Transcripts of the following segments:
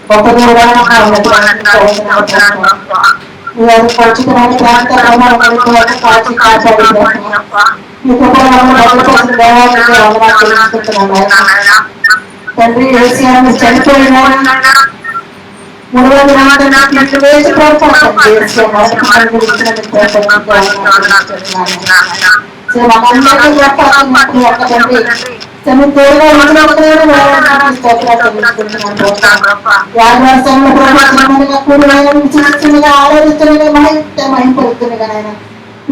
గొప్ప దేవుడైన పరిశుద్ధమైన ప్రాంతాలను మమ్మల్ని కాచి కాపాడి మీ కృపలను భద్రపరిచిన దేవాలయాన్ని వందనాలు చెల్లించుకుంటున్నాను. తండ్రి ఏసియాను చనిపోయిన 3 రోజులు వేసి ప్రోత్సాహం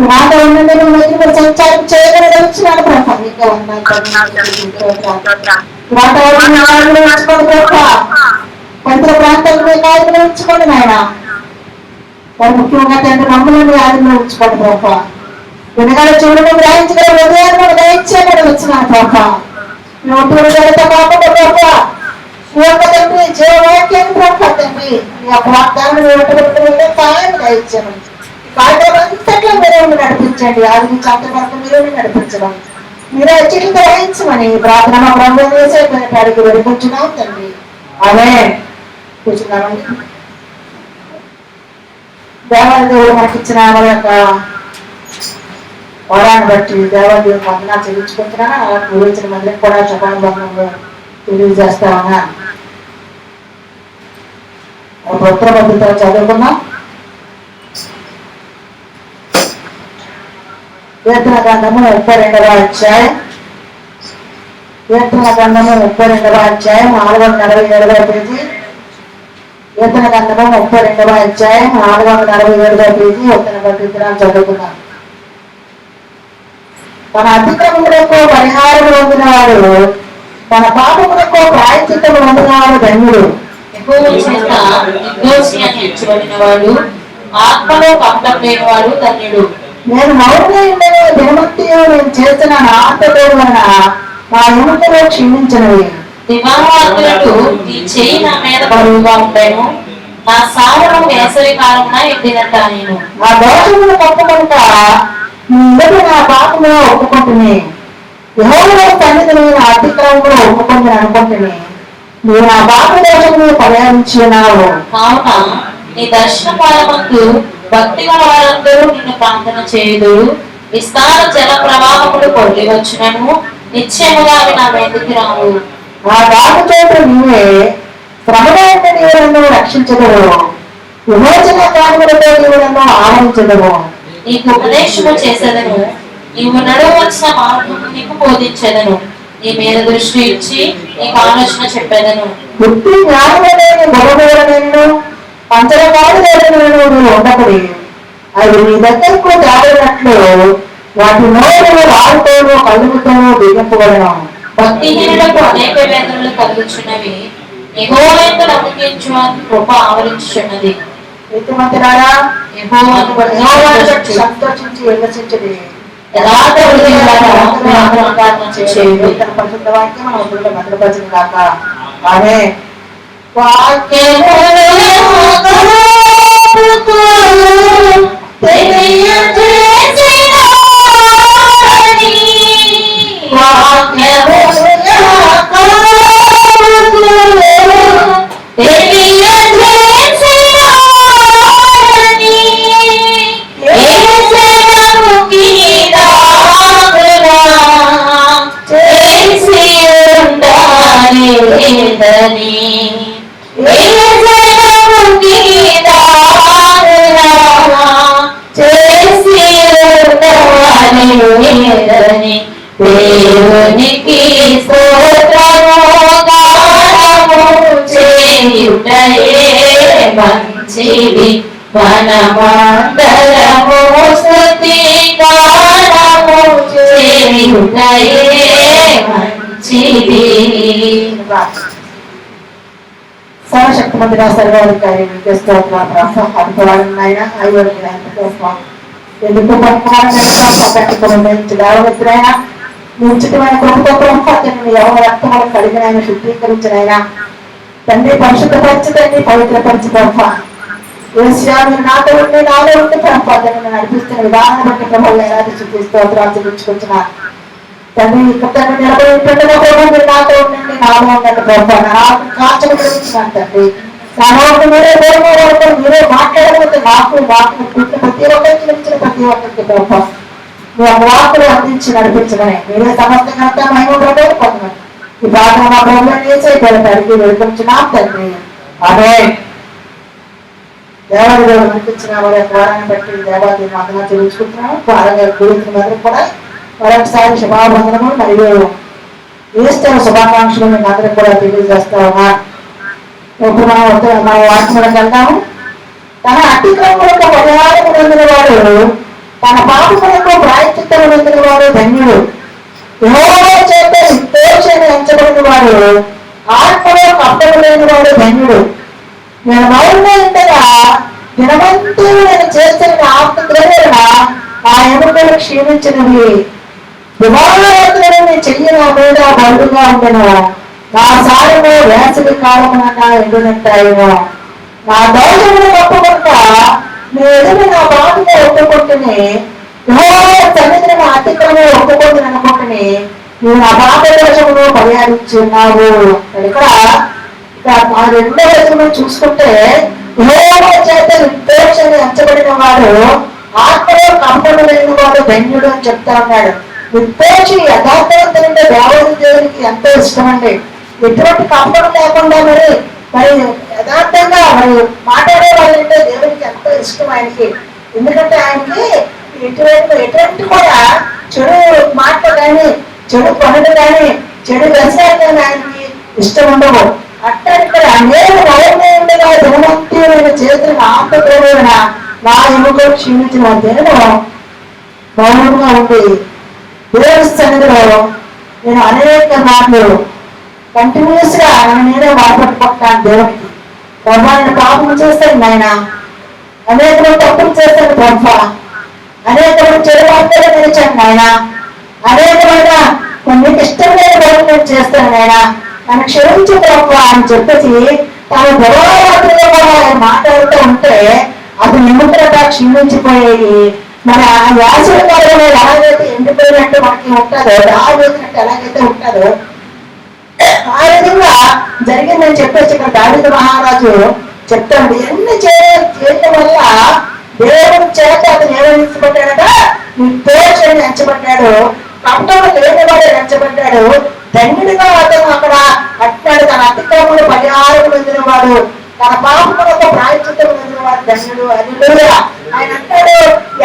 మాట ఉండండి సంచారం చేయగలిగిన పరిసర ప్రాంతాలను ఆదిలో ఉంచుకోండి నాయన. వారు ముఖ్యంగా తండ్రి మమ్మల్ని ఆదిలో ఉంచుకోండి ప్రభ. వెనకాల చూడడం గ్రహించగల హృదయాన్ని దయచేయమని వచ్చినాను ప్రభ. నోటుతో కాకుండా ప్రభ ఈ యొక్క తండ్రి జీవవాక్యాన్ని ప్రభ తండ్రి ఈ యొక్క వాగ్దానం సాయం దయచేయమని కార్యక్రమంతట్లో మీరే నడిపించండి. ఆది నుంచి అంత వరకు మీరే నడిపించడం మీరే చిట్లు గ్రహించమని ప్రార్థన బ్రహ్మ చేసే అడిగి వెలుగుతున్నాం తండ్రి. అదే కూర్చున్నామండి. దేవాలయ మనకి ఇచ్చిన మన యొక్క వరాన్ని బట్టి దేవాలయం వందనా చెల్లించుకుంటున్నాను. అలా పూర్వించిన మందికి కూడా చెప్పాలని బంధంలో తెలియజేస్తా ఉన్నా. ఉత్తర పద్ధతితో చదువుకున్నాం. కీర్తన గ్రంథము 32వ అధ్యాయం. కీర్తన గ్రంథము 32వ అధ్యాయం 447వ పేజీ. కీర్తన గ్రంథము 32వ అధ్యాయం 447వ పేజీ. ఉత్తర పద్ధతిని చదువుకున్నాం. తన అతిక్రమములకు పరిహారం పొందిన వాడు, తన పాపములకు ప్రాయశ్చిత్తము పొందిన వాడు ధన్యుడు. వాడు ఆత్మలో కపటం లేని వాడు ధన్యుడు. నేను మౌనంగా ఉండేది దినమత్తి నేను చేసిన నా ఆత్మదేవు వలన నా ఎముకలో క్షీణించినవి. దివారాత్రులకు ఈ చేయి నా మీద బరువుగా ఉంటాను. నా సావడం వేసవి కాలంలో ఎండినట్ట. నేను నా దోషమును ఒప్పుకుంటా నీ నా పాపములో ఒప్పుకుంటుని. యెహోవా సన్నిధిని నా అతిక్రమములో ఒప్పుకుంది అనుకుంటుని. నువ్వు నా పాప దోషమును పరిహరించి ఉన్నావు. కావున నీ దర్శన కాలమందు భక్తి గల వారందరూ నిన్ను ప్రార్థన చేయుదు. విస్తార జల ప్రవాహములు పొంది వచ్చినను నిశ్చయముగా అవి నా మీదకి రావు. నా దాని చోటు నీవే శ్రమమైన నీవు నన్ను రక్షించదవు. విమోచన కానుకలతో నీవు నన్ను ఆనందించదవు. నీకు ఉపదేశము చేసేదను, నీవు నడవలసిన మార్గము నీకు బోధించేదను. నీ మీద దృష్టి ఇచ్చి నీకు ఆలోచన చెప్పేదను. బుద్ధి జ్ఞానమనేది బొగబోరనేను పంచరకాలు నేను ఉండకూడదు. అవి నీ దగ్గరకు తేలినట్లు వాటి నోరు రాళ్ళతోనూ కలుగుతోనూ బిగింపబడను. భక్తిహీనులకు అనేక వేదనలు కలుగుచున్నవి. యెహోవాయందు నమ్మకించు కృప ఆవరించుచున్నది. నీతిమంతులారా యెహోవాను బట్టి సంతోషించి విమర్శించండి. యథార్థ హృదయులారా చేయుడి. తన పరిశుద్ధ వాక్యం మన హృదయంలో భద్రపరచును గాక. ఆమేన్. దేవునికి స్తోత్రము గానము చేయుటయే మంచిది. మనమందరము స్తుతి గానము చేయుటయే మంచిది. సర్వశక్తిమంతుడ సర్వాధికారి స్తోత్రాలైన ఎందుకు పెట్టుకున్నాయినా ఉచితమైన ప్రభుత్వం ఎవరి రక్తములు కలిగిన శుద్ధీకరించినైనా తండ్రి పరిశుద్ధపరిచి తండ్రి పవిత్రపరిచి ప్రభ ఏసియా మీరు నాతో ఉండి నాలో ఉండి ప్రభ తండ్రి నడిపిస్తున్న విధానం బట్టి ప్రభావం ఎలాంటి శుద్ధి స్తోత్రాలు చూపించుకుంటున్నారు. తండ్రి తండ్రి నిలబడి పెట్టిన ప్రభు మీరు నాతో ఉండండి నాలో ఉండండి ప్రభ నాకు కాచలు కలిగించినాను తండ్రి. సమూహం మీరే కోరుకోవడం మీరే మాట్లాడకపోతే మాకు ప్రతి ఒక్కరికి ఇచ్చిన ప్రతి ఒక్కరికి ప్రభావ మీ వాక్కులు అందించి నడిపించమని మీరే సమస్తంగా మహిమ పొందమని ఈ ప్రార్థన మా ప్రభుత్వం చేసేటానికి వెళ్తున్నాం తండ్రి. అదే దేవాలయంలో కనిపించిన వారి ద్వారాన్ని బట్టి దేవాలయం మాత్రమే తెలుసుకుంటున్నాము. వారంగా కూడుతున్న అందరూ కూడా మరొకసారి శుభాబంధనము మరియు ఈస్టర్ శుభాకాంక్షలు మీకు అందరికి కూడా తెలియజేస్తా ఉన్నా. ఇప్పుడు మనం వాక్యంలోకి వెళ్తాము. తన అతిక్రమములకు పరిహారము పొందిన వాడు, తన పాపములకు ప్రాయశ్చిత్తము పొందిన వాడు ధన్యుడు. యెహోవా చేత నిర్దోషిని ఎంచబడిన వాడు, ఆత్మలో కప్పము లేని వాడు ధన్యుడు. నేను మౌనంగా ఉండగా దినవంతూ నేను చేసిన ఆత్మద్రవ్యన ఆ ఎముకలు క్షీణించినవి. దివారాత్రులు నీ చెయ్యి నా మీద బరువుగా ఉండెను. నా సారము వేసవి కాలమునన్నా ఎండినట్టాయను. నా దోషమును ఒప్పుకుంట నీ ఎదురు నా బాధను ఒప్పుకుంటుని, యెహోవా సన్నిధిని నా అతిక్రమం ఒప్పుకుంటుని అనుకుంటుని నువ్వు నా పాప దోషమును పరిహరించున్నావు. ఇక్కడ ఆ రెండో వచనం చూసుకుంటే యెహోవా చేత నిర్దోషిని ఎంచబడిన వాడు, ఆత్మలో కంపము లేని వాడు ధన్యుడు అని చెప్తా ఉన్నాడు. నిర్దోషి యథార్థవంతులంటే దేవునికి ఎంతో ఇష్టం అండి. ఎటువంటి కంపం లేకుండా మరి యథార్థంగా మరి మాట్లాడే వాళ్ళంటే దేవునికి ఎంతో ఇష్టం ఆయనకి. ఎందుకంటే ఆయనకి ఎటువంటి కూడా చెడు మాటలు కానీ, చెడు పనులు కానీ, చెడు దర్శనాలు కానీ ఆయనకి ఇష్టం ఉండవు. అట్లా ఇక్కడ నేను మౌనంగా ఉండగా దినవంతి నేను చేసిన ఆత్మప్రేరణ నా ఎముకలు క్షీణించిన నేను మౌనంగా ఉంది. దేవుడి సన్నిధిలో నేను అనేక మాటలు కంటిన్యూస్ గా నేనే వాడపట్టుకుంటాను దేవుడికి. ప్రభా నేను పాపం చేస్తాను నాయన, అనేక తప్పులు చేస్తాను ప్రభా, అనేకమైన చెడు వార్తలు నిలిచాను నాయన, అనేకమైన నీకు ఇష్టం లేని పనులు నేను చేస్తాను నాయన, నన్ను క్షమించు ప్రభా అని చెప్పేసి తాను గొడవలో కూడా ఆయన మాట్లాడుతూ ఉంటే అది నిమిత్తంగా క్షీణించిపోయేది. మన యాసల కాలంలో ఎలాగైతే ఎండిపోయినట్టు మనకి ఉంటుందో, రాబోతున్నట్టు ఎలాగైతే ఉంటుందో ఆ విధంగా జరిగిందని చెప్పేసి ఇక్కడ దావీదు మహారాజు చెప్తాడు. ఎన్ని చేయడం వల్ల దేవుడి చేత అతను ఏమని ఎంచబడ్డాడట, నిర్దోషిని ఎంచబడ్డాడు, కంటలు లేనివాడు ఎంచబడ్డాడు, ధన్యుడిగా అతను అక్కడ అంటాడు. తన అతిక్రమములు పరిహారం పొందిన వాడు, తన పాపములకు ప్రాయశ్చిత్తం పొందిన వాడు ధన్యుడు అని ఆయన అంటాడు.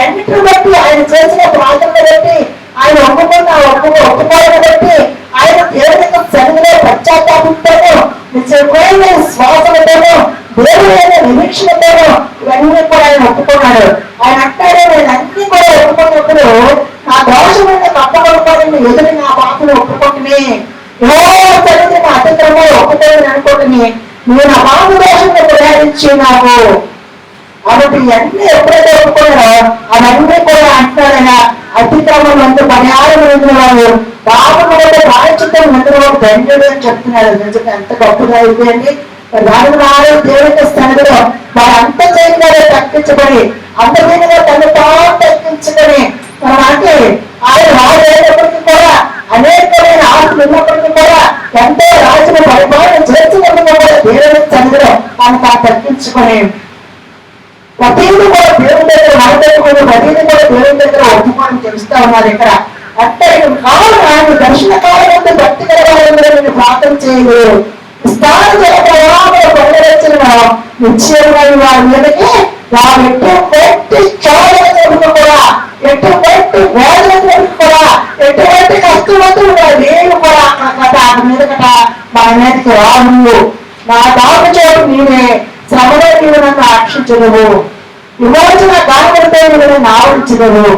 అన్నిటిని బట్టి ఆయన చేసిన ప్రార్థనలు బట్టి, ఆయన ఒప్పుకోవడం బట్టి, ఆయన దేవుని యొక్క సన్నిధిలో పశ్చాత్తాపంతోనూ నిజమైన శ్వాసలతోనూ దేవుడైన నిరీక్షణతోనూ ఇవన్నీ కూడా ఆయన ఒప్పుకున్నాడు. ఆయన అంటాడు, నేను అన్ని కూడా ఒప్పుకున్నప్పుడు నా దోషమైన తప్పకొడుకోవడం ఎదురు నా పాపను ఒప్పుకుంటుని, సన్నిధి నా అతిక్రమం ఒప్పుకోని అనుకుంటుని నువ్వు నా పాప దోషంలో పరిహరించినావు. కాబట్టి ఇవన్నీ ఎప్పుడైతే ఒప్పుకున్నారో అవన్నీ కూడా అంటున్నాడైనా అతిక్రమం ఎంత పరిహారం పొందిన వాడు, పాపములతో ప్రాయశ్చిత్తం పొందిన వాడు ధన్యుడు అని చెప్తున్నాడు. నిజంగా ఎంత గొప్పగా అయిపోయింది. దాని వారు దేవుని స్థానంలో వారు అంత చేయగానే తగ్గించబడి అంతమీదగా తను తాను తగ్గించుకొని మనం అంటే ఆయన వారు అయినప్పటికీ కూడా అనేకమైన ఆశలు ఉన్నప్పటికీ కూడా ఎంతో రాసిన పరిపాలన చేస్తున్నప్పుడు కూడా దేవుని స్థానంలో మనం తాను తగ్గించుకొని ప్రతిదీ కూడా దేవుని దగ్గర మనపెట్టుకుని ప్రతిదీ కూడా దేవుని దగ్గర ఒప్పుకోవడం తెలుస్తా ఉన్నారు. ఇక్కడ అంటే కావున ఆయన దర్శన కాలం అంతా భక్తి కలవాలందరూ నేను ప్రార్థన చేయలేదు. స్థానం పొందవచ్చిన నిశ్చయమైన వారి మీదకి వారు ఎటువంటి చోదకు కూడా, ఎటువంటి వేదనకు కూడా, ఎటువంటి కష్టవంతులు నేను కూడా దాని మీద మన మీదకి రాను. నా దాపు చోటు నీవే, శ్రమలో నీవు నన్ను రక్షించదువు, విమోచన గానములతో నీవు నన్ను ఆవరించదువు.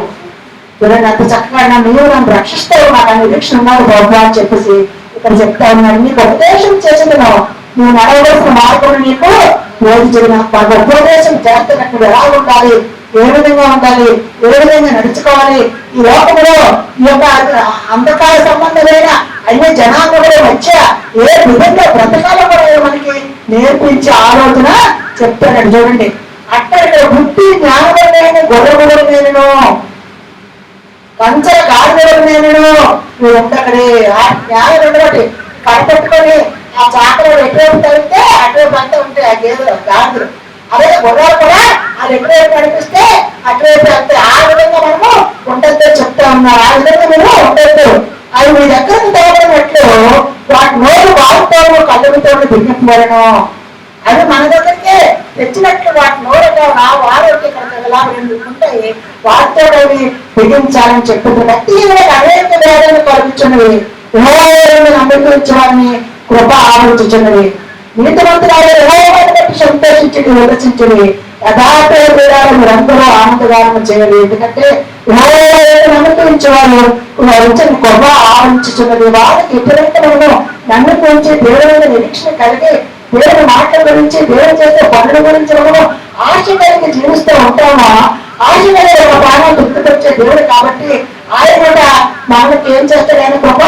చూడండి అంత చక్కగా నీవు నన్ను రక్షిస్తావు, నాకు నిరీక్షణ ఉన్నాడు బాబు అని చెప్పేసి ఇక్కడ చెప్తా ఉన్నాడు. నీకు ఉపదేశం చేస్తున్నావు, నువ్వు నడవలసిన మార్గం నీకు బోధించిన ఉపదేశం చేస్తున్నట్టు ఎలా ఉండాలి, ఏ విధంగా ఉండాలి, ఏ విధంగా నడుచుకోవాలి, ఈ లోకంలో ఈ యొక్క అంధకార సంబంధమైన అన్ని జనాంగంలో వచ్చే ఏ విధంగా బ్రతకాలో కూడా మనకి నేర్పించే ఆలోచన చెప్తాడు. చూడండి అక్కడ ఇక్కడ బుద్ధి జ్ఞానమైన గొడవలు నేను కంచెల గాడిదలు నేను నువ్వు ఉండకడే ఆ జ్ఞానం ఉండబట్టి కడపెట్టుకొని ఆ చాకలు ఎటువైపు తగిలితే అటువైపు అంతా ఉంటాయి ఆ గేదెలు గాడిదలు. అదే గుర్రాలు కూడా అది ఎటువైపు నడిపిస్తే అటువైపు వెళ్తాయి. ఆ విధంగా మనము ఉండద్దు చెప్తా ఉన్నారు. ఆ విధంగా మీరు ఉండద్దు. అవి మీ దగ్గరకు తేలినట్లు వాటి నోరు వాడుతోను కళ్ళుతోను దిగిపోవడం. అవి మన దగ్గరికి తెచ్చినట్లు వాటి నోరు ఆరోగ్యకరంగా రెండు ఉంటాయి. వాటితో అవి బిగించాలని చెప్తుంది. వ్యక్తిగత అనేక వేదనలు కలుగుతున్నవి. నమ్మకం వారిని కృప ఆలోచించున్నవి. నీతిమంతురాలు యెహోవాను బట్టి సంతోషించండి, ఉల్లసించండి. యథార్థ మీరందరూ ఆనందగానం చేయాలి. ఎందుకంటే నమ్మకించేవారు వచ్చని కృప ఆలోచించున్నది. వాళ్ళకి ఎప్పుడైతే మనము నమ్మకించి దేవుడి మీద నిరీక్షణ కలిగి దేవుడి మాటల గురించి దేవుడు చేసే పనుల గురించి మనము ఆశ కలిగి జీవిస్తూ ఉంటామో ఆశ కలిగి ఒక ప్రాణం గుర్తుకొచ్చే దేవుడు కాబట్టి ఆయన మనకి ఏం చేస్తాడు? ఆయన కృప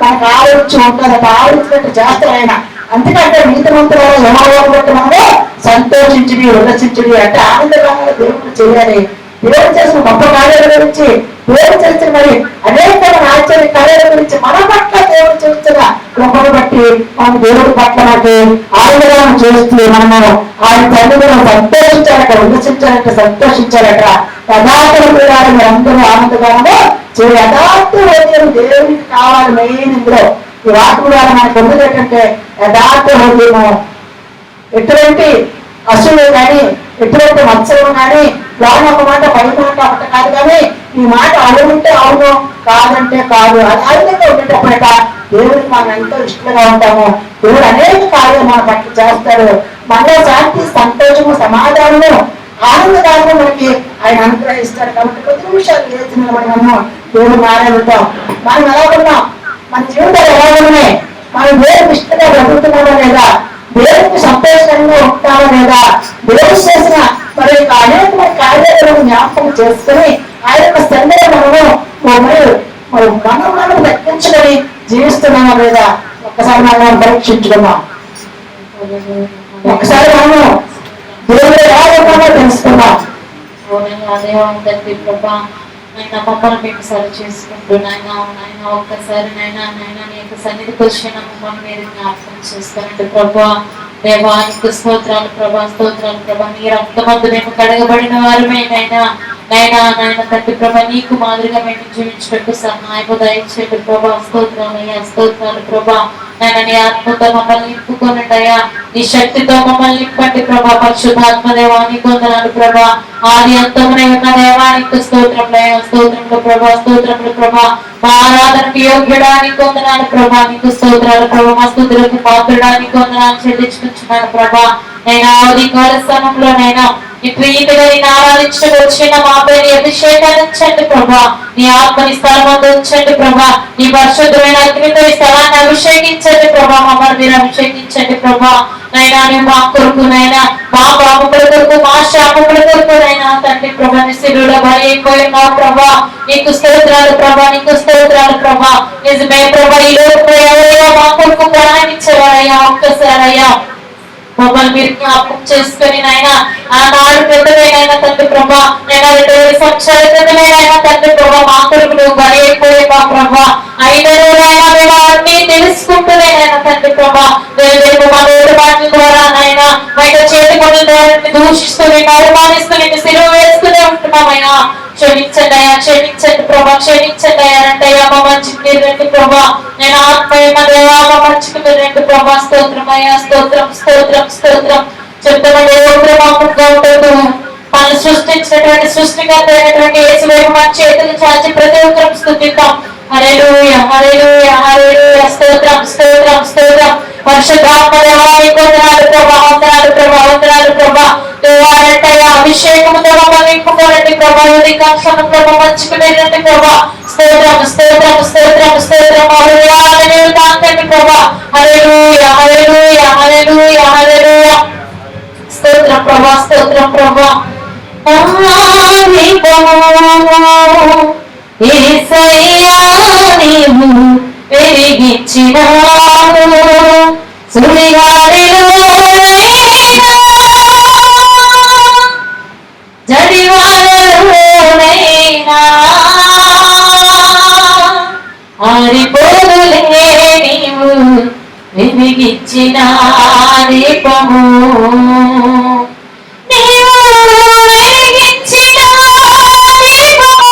మనకు ఆలోచించి ఉంటుంది. అది ఆలోచించినట్టు చేస్తాడు ఆయన. అందుకంటే నీతిమంతురాలు యెహోవాను బట్టి మనము సంతోషించుడి, ఉల్లసించుడి అంటే ఆనందకరంగా దేవుడు చేయాలి. దేవుడు చేసిన గొప్ప కార్యాల గురించి, దేవుడు చేసిన మరి అనేకమైన ఆశ్చర్య కార్యాల గురించి మన పట్ల దేవుడు చేస్తున్న కృపను బట్టి మన దేవుడి పట్ల మనకి ఆనందం చేస్తూ మనము ఆయన తండ్రిలో సంతోషించాలట, ఉల్లసించాలట, సంతోషించాలట. యథార్థ మీరు అందరూ ఆనందగానము చేయాలి. యథార్థ హృదయం దేవుడికి కావాలి. మెయిన్ ఇందులో ఈ వాక్యం ద్వారా మనకు ఉన్నది ఏంటంటే యథార్థ హృదయము. ఎటువంటి అసలు కానీ ఎటువంటి మత్సరం కానీ లోన ఒక మాట పై మాట ఒకటి కాదు, కానీ ఈ మాట అవునుంటే అవును, కాదంటే కాదు. అది ఆ విధంగా ఉండేటప్పుడట దేవుడికి మనం ఎంతో ఇష్టంగా ఉంటాము. దేవుడు అనేక కార్యాలు మన పట్ల చేస్తాడు. మనలో శాంతి, సంతోషము, సమాధానము, ఆనందదానము మనకి ఆయన అనుగ్రహిస్తాడు. కాబట్టి కొద్ది నిమిషాలు లేచిన మనము దేవుడు మారేస్తాం. మనం ఎలా ఉన్నాం, మన జీవితాలు ఎలా ఉన్నాయి, మనం దేవుడికి ఇష్టంగా బ్రతుకుతున్నామా లేదా, దేవుడికి సంతోషంగా ఉంటామా లేదా, దేవుడు చేసిన మరి అనేక కార్యాలను జ్ఞాపకం చేసుకుని ఆయన యొక్క స్థండిలో మనం దక్కించుకొని జీవిస్తున్నామా లేదా ఒక్కసారి మనం పరీక్షించుకున్నాం. ఒకసారి మనము దేవుడు ఎలా ఉన్నామో తెలుసుకున్నాం. నాయన మమ్మల్ని మేము సరి చేసుకుంటూ నాయన ఒక్కసారి నాయన నీ యొక్క సన్నిధికి వచ్చిన మమ్మల్ని మీరు జ్ఞాపకం చేసుకోనండి ప్రభా. దేవానికి స్తోత్రాలు ప్రభా, స్తోత్రాలు ప్రభా. నీ రక్తమందు మేము కడగబడిన వారమే నాయన తండ్రి ప్రభా. నీకు మాదిరిగా మేము జీవించినట్టు సహాయము దయచేయండి ప్రభా. స్తోత్రాలయ్యా, స్తోత్రాలు ప్రభా. నాయన నీ ఆత్మతో మమ్మల్ని నింపుకోనండి అయ్యా, నీ శక్తితో మమ్మల్ని నింపండి ప్రభా. పరిశుద్ధాత్మ దేవానికి వందనాలు ప్రభా. ఆది అంతమునే ఉన్న దేవానికి స్తోత్రములయ్యా, స్తోత్రములు ప్రభా, స్తోత్రములు ప్రభా. మా ఆరాధనకు యోగ్యడానికి వందనాలు ప్రభా. నీకు స్తోత్రాలు ప్రభా. మా స్తుతులకు పాత్రడానికి వందనాలు చెల్లించుకుంటున్నాను ప్రభా. నేను ఆది కాల స్థానంలో నైనా నీ ప్రీతిగా నేను ఆరాధించడానికి వచ్చిన మాపై నీ అభిషేకాన్ని ఉంచండి ప్రభా. నీ ఆత్మని స్థలం ఉంచండి ప్రభా. నీ పరిశుద్ధమైన అగ్నితో ఈ స్థలాన్ని అభిషేకించండి ప్రభా. మమ్మల్ని మీరు అభిషేకించండి ప్రభా. నైనా నువ్వు మా కొరకు నైనా మా పాపముల కొరకు, మా శాపముల కొరకు నైనా తండ్రి ప్రభా నిశిలులో బలి అయిపోయినావు ప్రభా. నీకు స్తోత్రాలు ప్రభా, నీకు స్తోత్రాలు ప్రభా. నిజమే ప్రభా, ఈ లోపల ఎవరో మా కొరకు ప్రయాణించేవారయ్యా. ఒక్కసారయ్యా మమ్మల్ని మీరు జ్ఞాపకం చేసుకుని నాయన ఆనాడు క్రితమేనైనా తండ్రి ప్రభా, నేను 2000 సంవత్సరాల క్రితమేనైనా తండ్రి ప్రభా మా కొరకు నువ్వు బలి అయిపోయావా ప్రభా. అయినను నాయన మేము అన్ని తెలుసుకుంటూనేనైనా తండ్రి ప్రభా రేపు మా నోటి మాటల ద్వారా నాయన బయట చేతి పనుల ద్వారా దూషిస్తూ నిన్ను అవమానిస్తూ నిన్ను సిలువ వేస్తూనే ఉంటున్నామయ్యా. క్షమించండి అయ్యా, క్షమించండి ప్రభా, క్షమించండి అయ్యా అంటే మా మంచికి మీరు రండి ప్రభా. నేను ఆత్మయ్య దేవా మా మంచికి మీరు రండి ప్రభా. స్తోత్రం అయ్యా, స్తోత్రం, స్తోత్రం, స్తోత్రం. చెప్తామండి మామూలుగా ఉంటుంది. మనం సృష్టించినటువంటి సృష్టికర్త అయినటువంటి యేసు వైపు మన చేతులు చాచి ప్రతి ఒక్కరం స్తుతిద్దాం. హల్లెలూయా, హల్లెలూయా, హల్లెలూయా. స్తోత్రం, స్తోత్రం, స్తోత్రం. పరిశుద్ధాత్మ దేవానికి వందనాలు ప్రభా, వందనాలు ప్రభా, వందనాలు ప్రభా. దేవాలంటయ్యా అభిషేకముతో మమ్మల్ని నింపుకోనండి ప్రభా. ఉదయకాంక్షను ప్రభా మంచికి వెళ్ళండి ప్రభా. స్తోత్రం, స్తోత్రం, స్తోత్రం, స్తోత్రం. హల్లెలూయా తాకండి ప్రభా. హల్లెలూయా, హల్లెలూయా, హల్లెలూయా, హల్లెలూయా. స్తోత్రం ప్రభా, స్తోత్రం ప్రభా. యేసయ్యా నీవు పెరిగించినావు సుడిగాలిలోనైనా జడివానలోనైనా ఆరిపోదులే నీవు వెలిగించి వెలిగించిన దీపము నీవు వెలిగించిన దీపము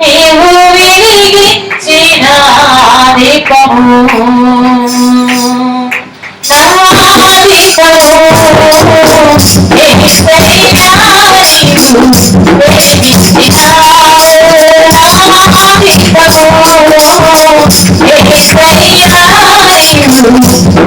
నీవు వెలిగించిన దీపము నా దీపము యేసయ్యా నీవు వెలిగించినావు నా దీపము యేసయ్యా నీవు వెలిగించినావు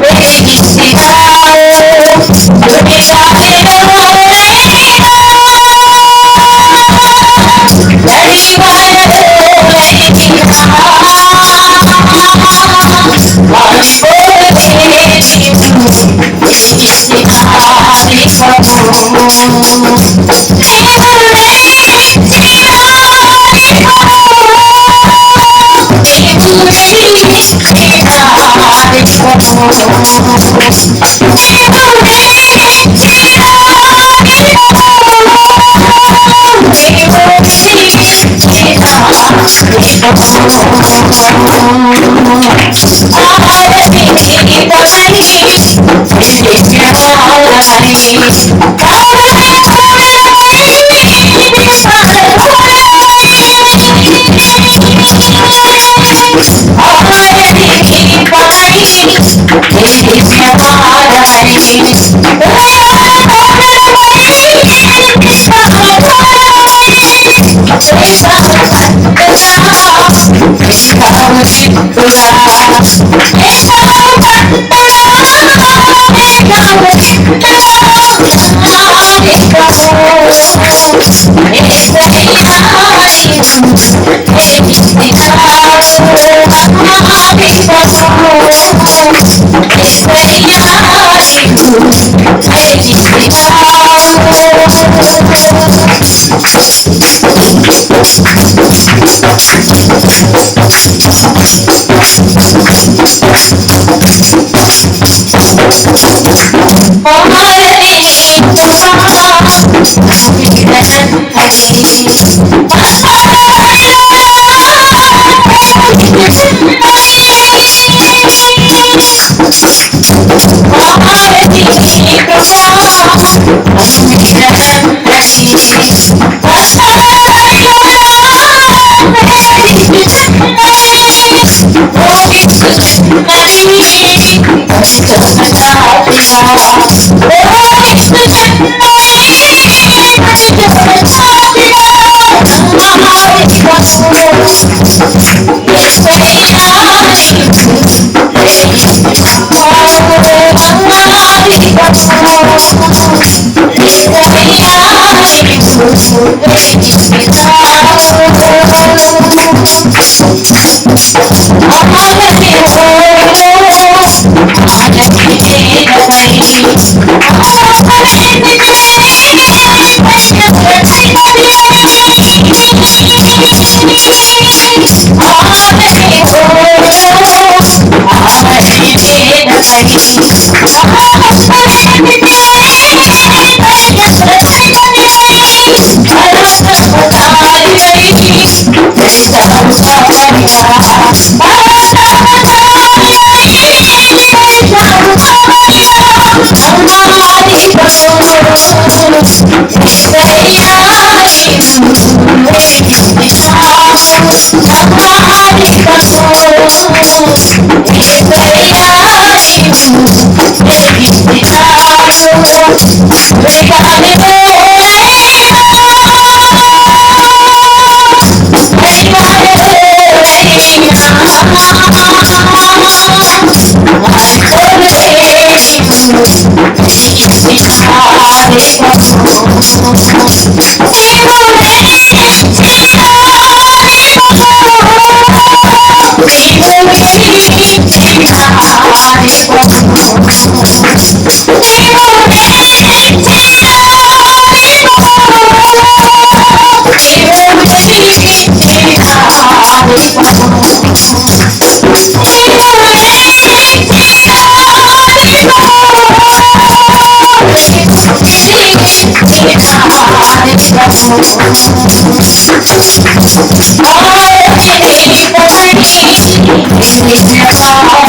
Oh,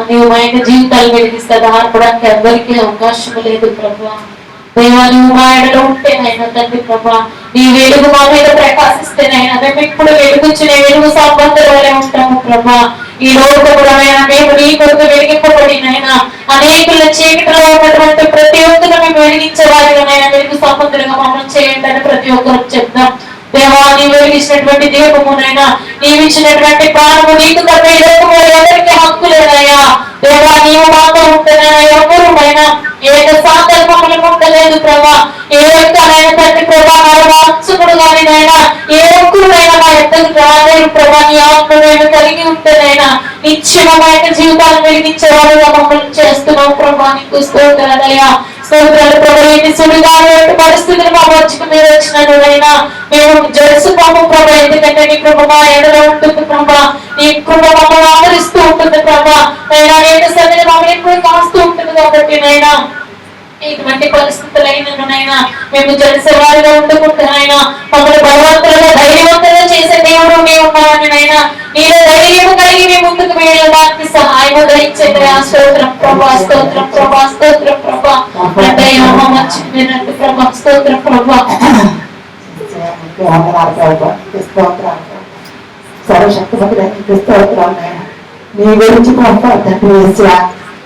నీవు మా యొక్క జీవితాలు వెలిగిస్తే ఆర్పడానికి ఎవరికి అవకాశం లేదు ప్రభా. దేవా నువ్వు మా ఎడలో ఉంటేనైనా తండ్రి ప్రభా, నీ వెలుగు మా మీద ప్రకాశిస్తేనైనా మేము ఇప్పుడు వెలుగుచ్చిన వెలుగు సంబంధం వలె ఉంటాము ప్రభా. ఈ లోకములైనా మేము నీ కొరకు వెలిగింపబడినైనా అనేకుల చీకటిలో ఉన్నటువంటి ప్రతి ఒక్కరు మేము వెలిగించే వారిగానైనా వెలుగు సంబంధులుగా మమ్మల్ని చేయండి అని ప్రతి ఒక్కరు చెప్తాం. దేవా నీవు వెలిగించినటువంటి దీపమునైనా నీవిచ్చినటువంటి ప్రాణము నీకు తప్ప ఈ లోకము ఎవరికి హక్కు లేదయ్యా. దేవా నీవు మాతో ఉంటేనైనా ఎవరుమైనా ఏక సాందర్భములు ఉండలేదు ప్రభా. ఏ ఒక్కనైనా తండ్రి ప్రభా మరవాంచుకుడు కానినైనా ఏ ఒక్కరునైనా మా ఎద్దకు రాలేదు ప్రభా. నీ ఆత్మ మేము కలిగి ఉంటేనైనా నిశ్చయమైన జీవితాలను వెలిగించే వారుగా మమ్మల్ని చేస్తున్నావు ప్రభా. నీకు స్తోత్రాలయ్యా, స్తోత్రాలు ప్రభా. ఎన్ని సుడిగాలు పరిస్థితులు మా వచ్చుకు మీరు వచ్చినైనా మేము జరుసుకోము ప్రభా. ఎందుకంటే నీ కృప మా ఎడలో ఉంటుంది ప్రభా. నీ కృప మమ్మల్ని ఆదరిస్తూ ఉంటుంది ప్రభా. నైనా అనేక సన్నిధి మమ్మల్ని ఎప్పుడు కాస్తూ ఉంటుంది కాబట్టి నైనా ఇటువంటి పరిస్థితులైనైనా మేము జడిసేవారిగా ఉండకుండానైనా మమ్మల్ని బలవంతులుగా ధైర్యవంతులుగా చేసే దేవుడు మేము ఉన్నామని నైనా నీలో ధైర్యం కలిగి మేము ముందుకు వెళ్ళడానికి సహాయం దయచేది. స్తోత్రం ప్రభా, స్తోత్రం ప్రభా, స్తోత్రం ప్రభా. అంటే మంచిది ప్రభా, స్తోత్రం ప్రభా. సర్వశక్తిమంతుడానికి స్తోత్రాలు నాయన. నీ గురించి ప్రభా తండ్రి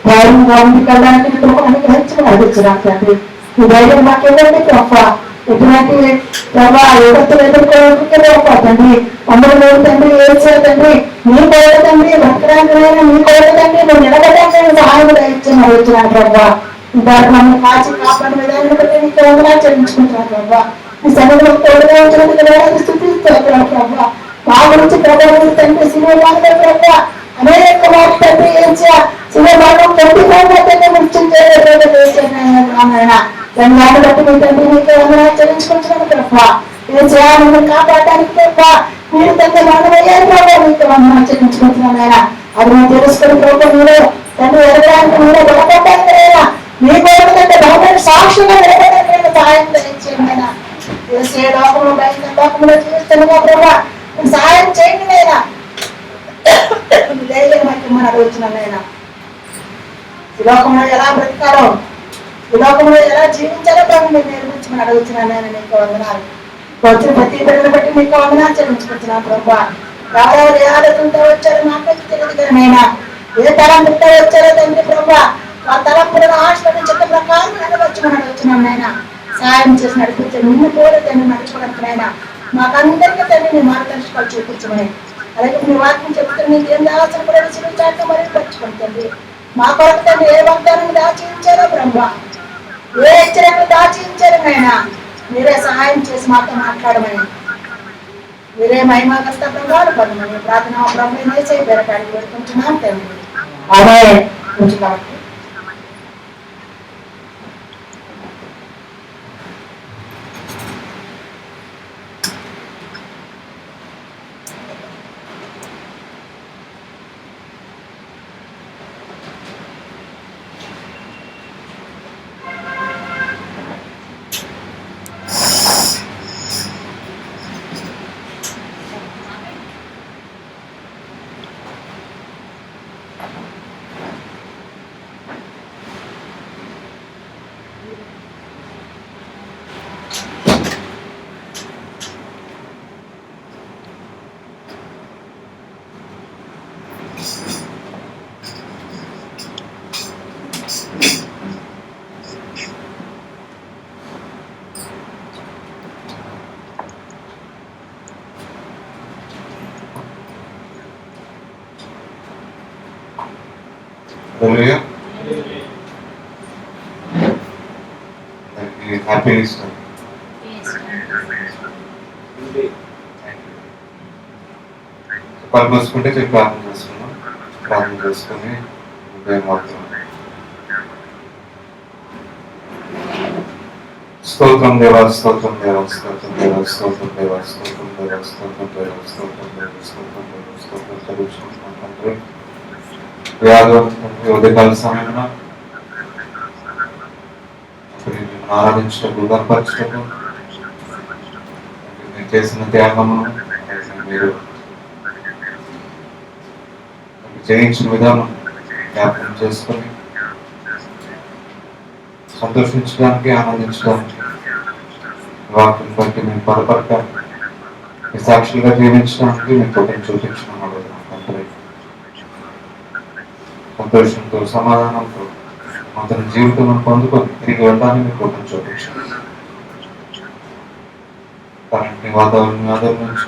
ధైర్యంగా ఉండికెళ్ళడానికి అనుగ్రహించమని అడుగుతున్నాను తండ్రి. ఈ ధైర్యం మాకు ఇవ్వండి ప్రభా. ఎటువంటి ప్రభా యువతలు ఎదుర్కోవడం తండ్రి అమ్మలు తండ్రి ఏడ్చే తండ్రి మీ కోరిక తండ్రి భక్తురాంగైనా మీ కోరిక తండ్రి నువ్వు నిలబడడానికి సహాయం దయచేయమని అడుగుతున్నాను ప్రభా. దాన్ని మమ్మల్ని కాచి కాపాడిన విధానం బట్టి నీకు వందనాలు చెల్లించుకుంటున్నాను ప్రభా. ఈ సన్నిధిలో తోడుగా ఉంచినందుకు స్థుతిస్తున్నాను ప్రభా. మా గురించి ప్రభావం తండ్రి సినిమా ప్రభా అనేక మాట తండ్రి ఏడ్చా శివమానం తండ్రి దాన్ని మాట బట్టి మీ తండ్రి మీకు వందనాలు చెల్లించుకుంటున్నాను ప్రభా. ఇది చేయాలి మిమ్మల్ని కాపాడడానికి ప్రభా. మీరు తండ్రి మానవయ్యారు ప్రభా. మీకు వందనాలు చెల్లించుకుంటున్నాను ఆయన. అది మేము తెలుసుకుని ప్రభా మీరు తండ్రి ఎదగడానికి మీరే బలపడ్డానికి అయినా మీ కోరిక తండ్రి బలమైన సాక్షిగా నిలబడడానికి సహాయం చేయండి అయినా. ఏ లోకంలో బయట లోకంలో జీవిస్తున్నా ప్రభా సహాయం చేయండి అయినా. మనం అడుగుతున్నానైనా ఈ లోకంలో ఎలా బ్రతకాలో ఈ లోకంలో ఎలా జీవించాలో ప్రభు మీరు నేర్పించమని అడుగుతున్నానైనా. నీకు వందనాలు. వచ్చిన ప్రతి బిడ్డను బట్టి నీకు వందనాలు చెల్లించుకుంటున్నాను ప్రభా. ఎవరెవరు ఏ ఆలోచనతో వచ్చారో నాకైతే తెలియదు కానైనా ఏ తలంపుతో వచ్చారో తండ్రి ప్రభా ఆ తలంపులను ఆశలను చిత్త ప్రకారం నెరవేర్చమని అడుగుతున్నాను నాయన. సహాయం చేసి నడిపించండి. నిన్ను కూడా తండ్రి నడుచుకోవడానికైనా మాకందరికీ తండ్రి నీ మార్గదర్శకాలు చూపించమని. అలాగే మీ వాక్యం చెప్తే మీకు ఏం దాల్సిన కూడా రుచి మరి పరచుకుంటుంది. మా కొరకు తండ్రి ఏ వాగ్దానం దాచించారో బ్రహ్మ ఏ హెచ్చరికలు దాచించారు నాయన మీరే సహాయం చేసి మాతో మాట్లాడమని మీరే మహిమాకర్త ప్రభావాలు పొందమని ప్రార్థన బ్రహ్మ చేసి బెరకాడికి పెట్టుకుంటున్నాం తండ్రి. ఆమేన్. ఉంచుతామండి. Happy Easter. పని మూసుకుంటే చెప్పి ప్రార్థన చేసుకున్నాం. ప్రార్థన చేసుకుని స్తోత్రం దేవా, స్తోత్రం దేవా, స్తోత్రం దేవా, స్తోత్రం దేవా, స్తోత్రం దేవా, స్తోత్రం దేవా, స్తోత్రం దేవా, స్తోత్రం దేవా, స్తోత్రం చదువుకుంటున్నాం తండ్రి. ఉదయకాల సమయంలో ఆరాధించటకు, కనపరచటకు మీరు చేసిన త్యాగము, మీరు జయించిన విధానం జ్ఞాపకం చేసుకొని సంతోషించడానికి, ఆనందించడానికి, వాక్యం బట్టి మేము బలపడటానికి, మీ సాక్షులుగా జీవించడానికి మీ తోటని చూపించడం తండ్రి. సంతోషంతో, సమాధానంతో అతని జీవితం పొందుకొని తిరిగి వెళ్ళడానికి మీ తోటని చూపించండి. కరెంట్ని వాతావరణం ఆదరించి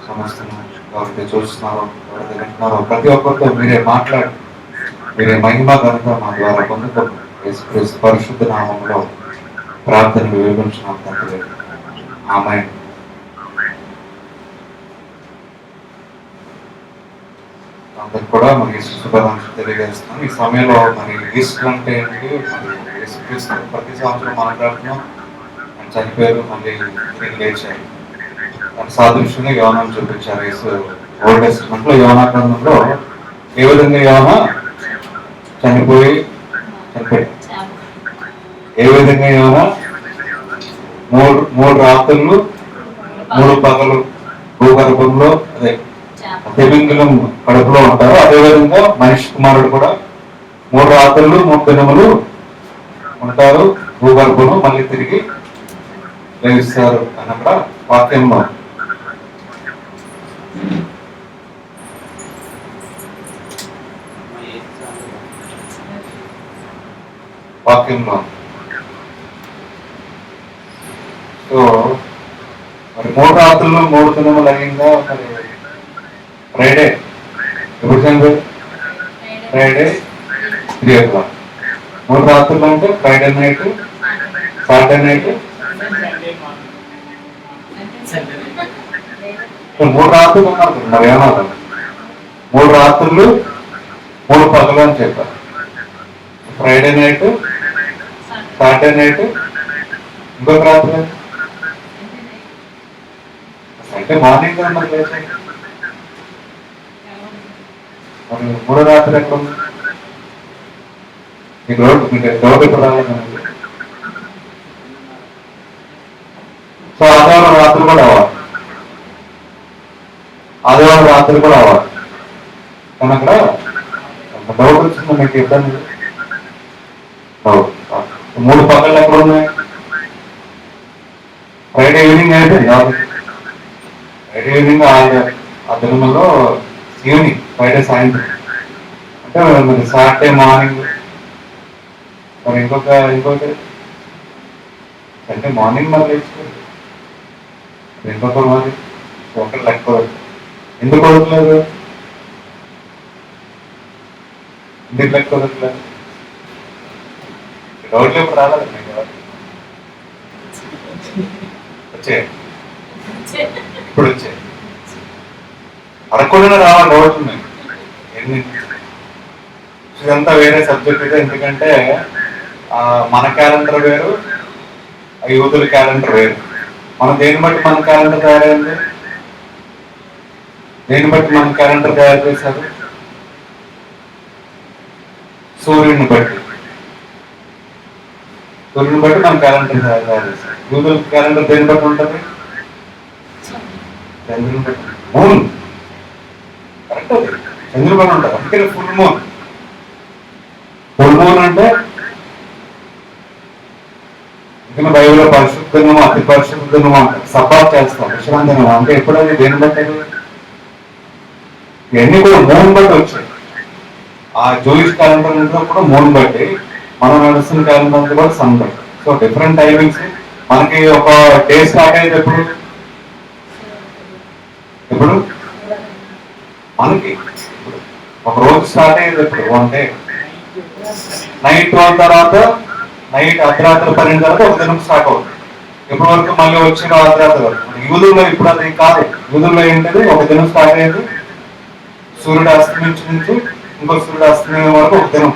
సమస్తం ఎవరైతే చూస్తున్నారో, ఎవరైతే వింటున్నారో ప్రతి ఒక్కరితో మీరే మాట్లాడి, మీరే మహిమ ఘనత మా ద్వారా పొందుకోండి. యేసుక్రీస్తు పరిశుద్ధ నామంలో ప్రార్థనలు వివరించినాం తండ్రి. ఆమేన్. అందరికి కూడా మరి శుభాకాంక్షలు తెలియజేస్తున్నాం. ఈ సమయంలో మరి ఈస్టర్ అంటే ఏంటి, మరి యేసుక్రీస్తు ప్రతి సంవత్సరం మాట్లాడుతున్నాం. ఆయన చనిపోయారు, మళ్ళీ తిరిగి లేచారు. దాని సాదృశ్యంగా యోనాను చూపించారు. ఓల్డ్ టెస్టిమెంట్ లో యోనా గ్రంథంలో ఏ విధంగా యోనా చనిపోయాడు, ఏ విధంగా యోనా మూడు రాత్రులు 3 పగలు భూగర్భంలో అదే తిమింగలం కడుపులో ఉంటారు. అదేవిధంగా మనిషి కుమారుడు కూడా 3 రాత్రులు 3 దినములు ఉంటారు భూగర్భంలో, మళ్ళీ తిరిగి లేస్తారు అన్నక్కడ వాక్యంలో సో మరి 3 రాత్రులు 3 దినములు అయిందా, మరి ఫ్రైడే ఎప్పుడు చనిపోయి ఫ్రైడే 3 o'clock. 3 రాత్రులు అంటే ఫ్రైడే నైట్, సాటర్డే నైట్, 3 రాత్రులు ఉన్నారు. మరి ఏమన్నా 3 రాత్రులు 3 పగలు అని చెప్పారు. ఫ్రైడే నైట్, సాటర్డే నైట్, ఇంకొక రాత్రి అంటే మార్నింగ్ మరి లేచాయి. మరి 3 రాత్రి ఎక్కడ ఉంది? మీకు డౌట్ ఎప్పుడు రాలేదు. సో ఆదివారం రాత్రి కూడా అవ్వాలి, ఆదివారం రాత్రి కూడా అవ్వాలి. కానీ అక్కడ డౌట్ వచ్చింది మీకు ఇబ్బంది. డౌట్ 3 పగళ్ళు ఎక్కడ ఉన్నాయి? ఫ్రైడే ఈవినింగ్ అయిపోయింది. ఫ్రైడే ఈవినింగ్ ఆ దినంలో ఈవినింగ్, ఫ్రైడే సాయంత్రం అంటే మరి సాటర్డే మార్నింగ్, మరి ఇంకొకటి అంటే మార్నింగ్ మరి లేచిపోయింది. ఇంకొక మార్నింగ్ ఒకటి లెక్క ఎందుకు వదలలేదు? ఎందుకు లెక్క వదలలేదు? డౌట్లు ఎప్పుడు రాలేదు మీకు? వచ్చాయి, ఇప్పుడు వచ్చాయి. అడగకుండా రావాలి డౌట్ ఉన్నాయి ఎన్ని. ఇదంతా వేరే సబ్జెక్ట్ ఇది, ఎందుకంటే మన క్యాలెండర్ వేరు, యూదుల క్యాలెండర్ వేరు. మనం దేన్ని బట్టి మన క్యాలెండర్ తయారైంది? దేన్ని బట్టి మన క్యాలెండర్ తయారు చేశారు? సూర్యుడిని బట్టి. సూర్యుని బట్టి మన క్యాలెండర్ తయారు చేశారు. యూదుల క్యాలెండర్ దేన్ని బట్టి ఉంటుంది? చంద్రుని బట్టి. మూన్ కరెక్ట్, చంద్రుని బట్టి ఉంటుంది. అందుకని ఫుల్ మూన్. ఫుల్ మూన్ అంటే ఇంకా బైబిల్లో పరిశుద్ధంగా అతి పరిశుద్ధంగా అంటారు. సబ్బాత్ చేస్తాం, విశ్రాంతిగా. అంటే ఎప్పుడైతే దేని బట్టి? ఇవన్నీ కూడా మూన్ బట్టి వచ్చాయి. ఆ జూయిష్ క్యాలెండర్ కూడా మూన్ బట్టి, మనం నడుస్తున్న క్యాలెండర్ కూడా సన్ బట్టి. So different timings. మనకి ఒక డే స్టార్ట్ అయ్యేది ఎప్పుడు మనకి ఒక రోజు స్టార్ట్ అయ్యేది ఎప్పుడు? 1 డే. నైట్ 12 తర్వాత, నైట్ అర్ధరాత్రి 12 తర్వాత ఒక దినం స్టార్ట్ అవుతుంది. ఇప్పటి వరకు మళ్ళీ వచ్చిన అర్ధరాత్రి వరకు. యూదుల్లో ఇప్పుడు అది కాదు. యూదుల్లో ఏంటది? ఒక దినం స్టార్ట్ అయ్యేది సూర్యుడు అస్తమించి నుంచి ఇంకో సూర్యుడు అస్తమయం వరకు ఒక దినం.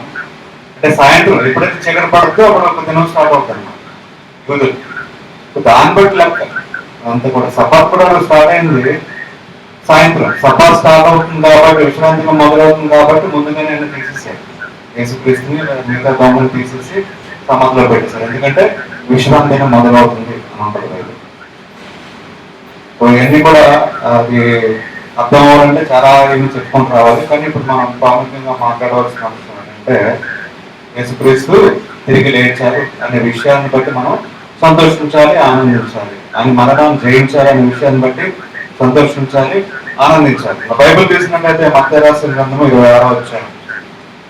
అంటే సాయంత్రం ఎప్పుడైతే చీకటి పడుతుందో అప్పుడు ఒక దినం స్టార్ట్ అవుతుంది యూదులు. దాన్ని బట్టి లెక్క అంతా కూడా. సబ్బాత్ కూడా స్టార్ట్ అయింది సాయంత్రం. సబ్బాత్ స్టార్ట్ అవుతుంది కాబట్టి, విశ్రాంతిగా మొదలవుతుంది కాబట్టి ముందుగానే తీసేసారు. యేసుక్రీస్తుని మిగతా దొంగలు తీసేసి సమాధిలో పెట్టేశారు. ఎందుకంటే విశ్రాంతిగా మొదలవుతుంది అని ఉంటుంది. ఇవన్నీ కూడా అది అర్థం అవ్వాలంటే చాలా ఏమి చెప్పుకుంటూ రావాలి. కానీ ఇప్పుడు మనం ప్రాముఖ్యంగా మాట్లాడవలసిన అంశం ఏంటంటే, యేసుక్రీస్తు తిరిగి లేచారు అనే విషయాన్ని బట్టి మనం సంతోషించాలి, ఆనందించాలి. ఆయన మరణాన్ని జయించాలి అనే విషయాన్ని బట్టి సంతోషించాలి, ఆనందించాలి. బైబిల్ తీసినట్లయితే మత్తయి రాసిన గ్రంథము 26వ అధ్యాయం.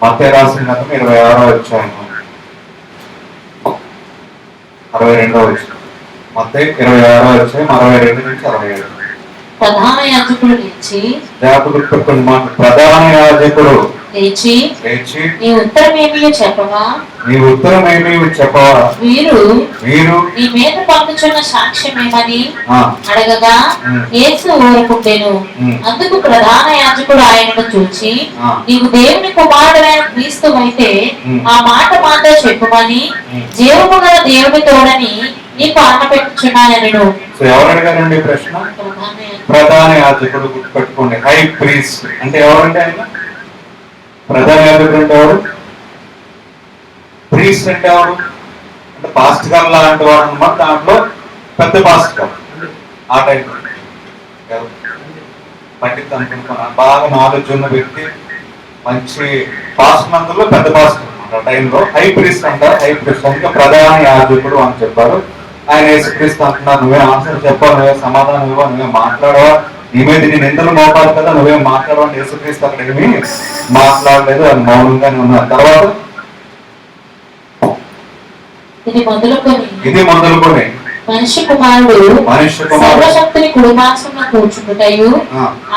మత్తయి రాసిన గ్రంథం 26వ అధ్యాయం 62వ వచనం. మత్తయి 26వ అధ్యాయం 62 నుంచి 67. ప్రధాన యాజకుడు లేచి, ప్రధాన యాజకుడు లేచి నీ ఉత్తరమేమి చెప్పవా? వీరు నీ మీద పంపుచున్న సాక్ష్యమేమని అడగగా యేసు ఊరుకుండెను. అందుకు ప్రధాన యాజకుడు ఆయనను చూచి, నీవు దేవుని కుమారుడైన క్రీస్తువైతే ఆ మాట మాతో చెప్పుమని జీవము గల దేవుని తోడని నీకు ఆనపెట్టుచున్నానెను. సో ఎవరు అడిగారండి ప్రశ్న? ప్రధాన యాజకుడు. గుర్తుపెట్టుకోండి, హై ప్రీస్ట్ అంటే ఎవరంటే ఆయన? ప్రధాన యాజకుడు అంటే ఎవరు? ప్రీస్ట్ అంటే ఎవరు? అంటే పాస్ట్ గారు లాంటి వాడు అన్నమాట. దాంట్లో పెద్ద పాస్ట్ గారు ఆ టైంలో పండిత్ అనుకుంటున్నాను. బాగా నాలెడ్జ్ ఉన్న వ్యక్తి, మంచి పాస్ట్ మందులో పెద్ద పాస్ట్ అనమాట. ఆ టైంలో హై ప్రీస్ట్ అంటారు. హై ప్రీస్ట్ అంటే ప్రధాన యాజకుడు అని చెప్పారు. ఆయన యేసుక్రీస్తు అంటున్నారు, నువ్వే ఆన్సర్ చెప్పావు, నువ్వే సమాధానం ఇవ్వ, నువ్వే మాట్లాడవా, నీ మీద నేను ఎందుకు మోపాలి కదా, నువ్వే మాట్లాడవా అని యేసుక్రీస్తు అక్కడ ఏమీ మాట్లాడలేదు. అది మౌనంగానే ఉన్నారు. తర్వాత ఇది మొదలుకొని మనిషి కుమారుడు సర్వశక్తిని కుడిమాసమున కూర్చుంటయు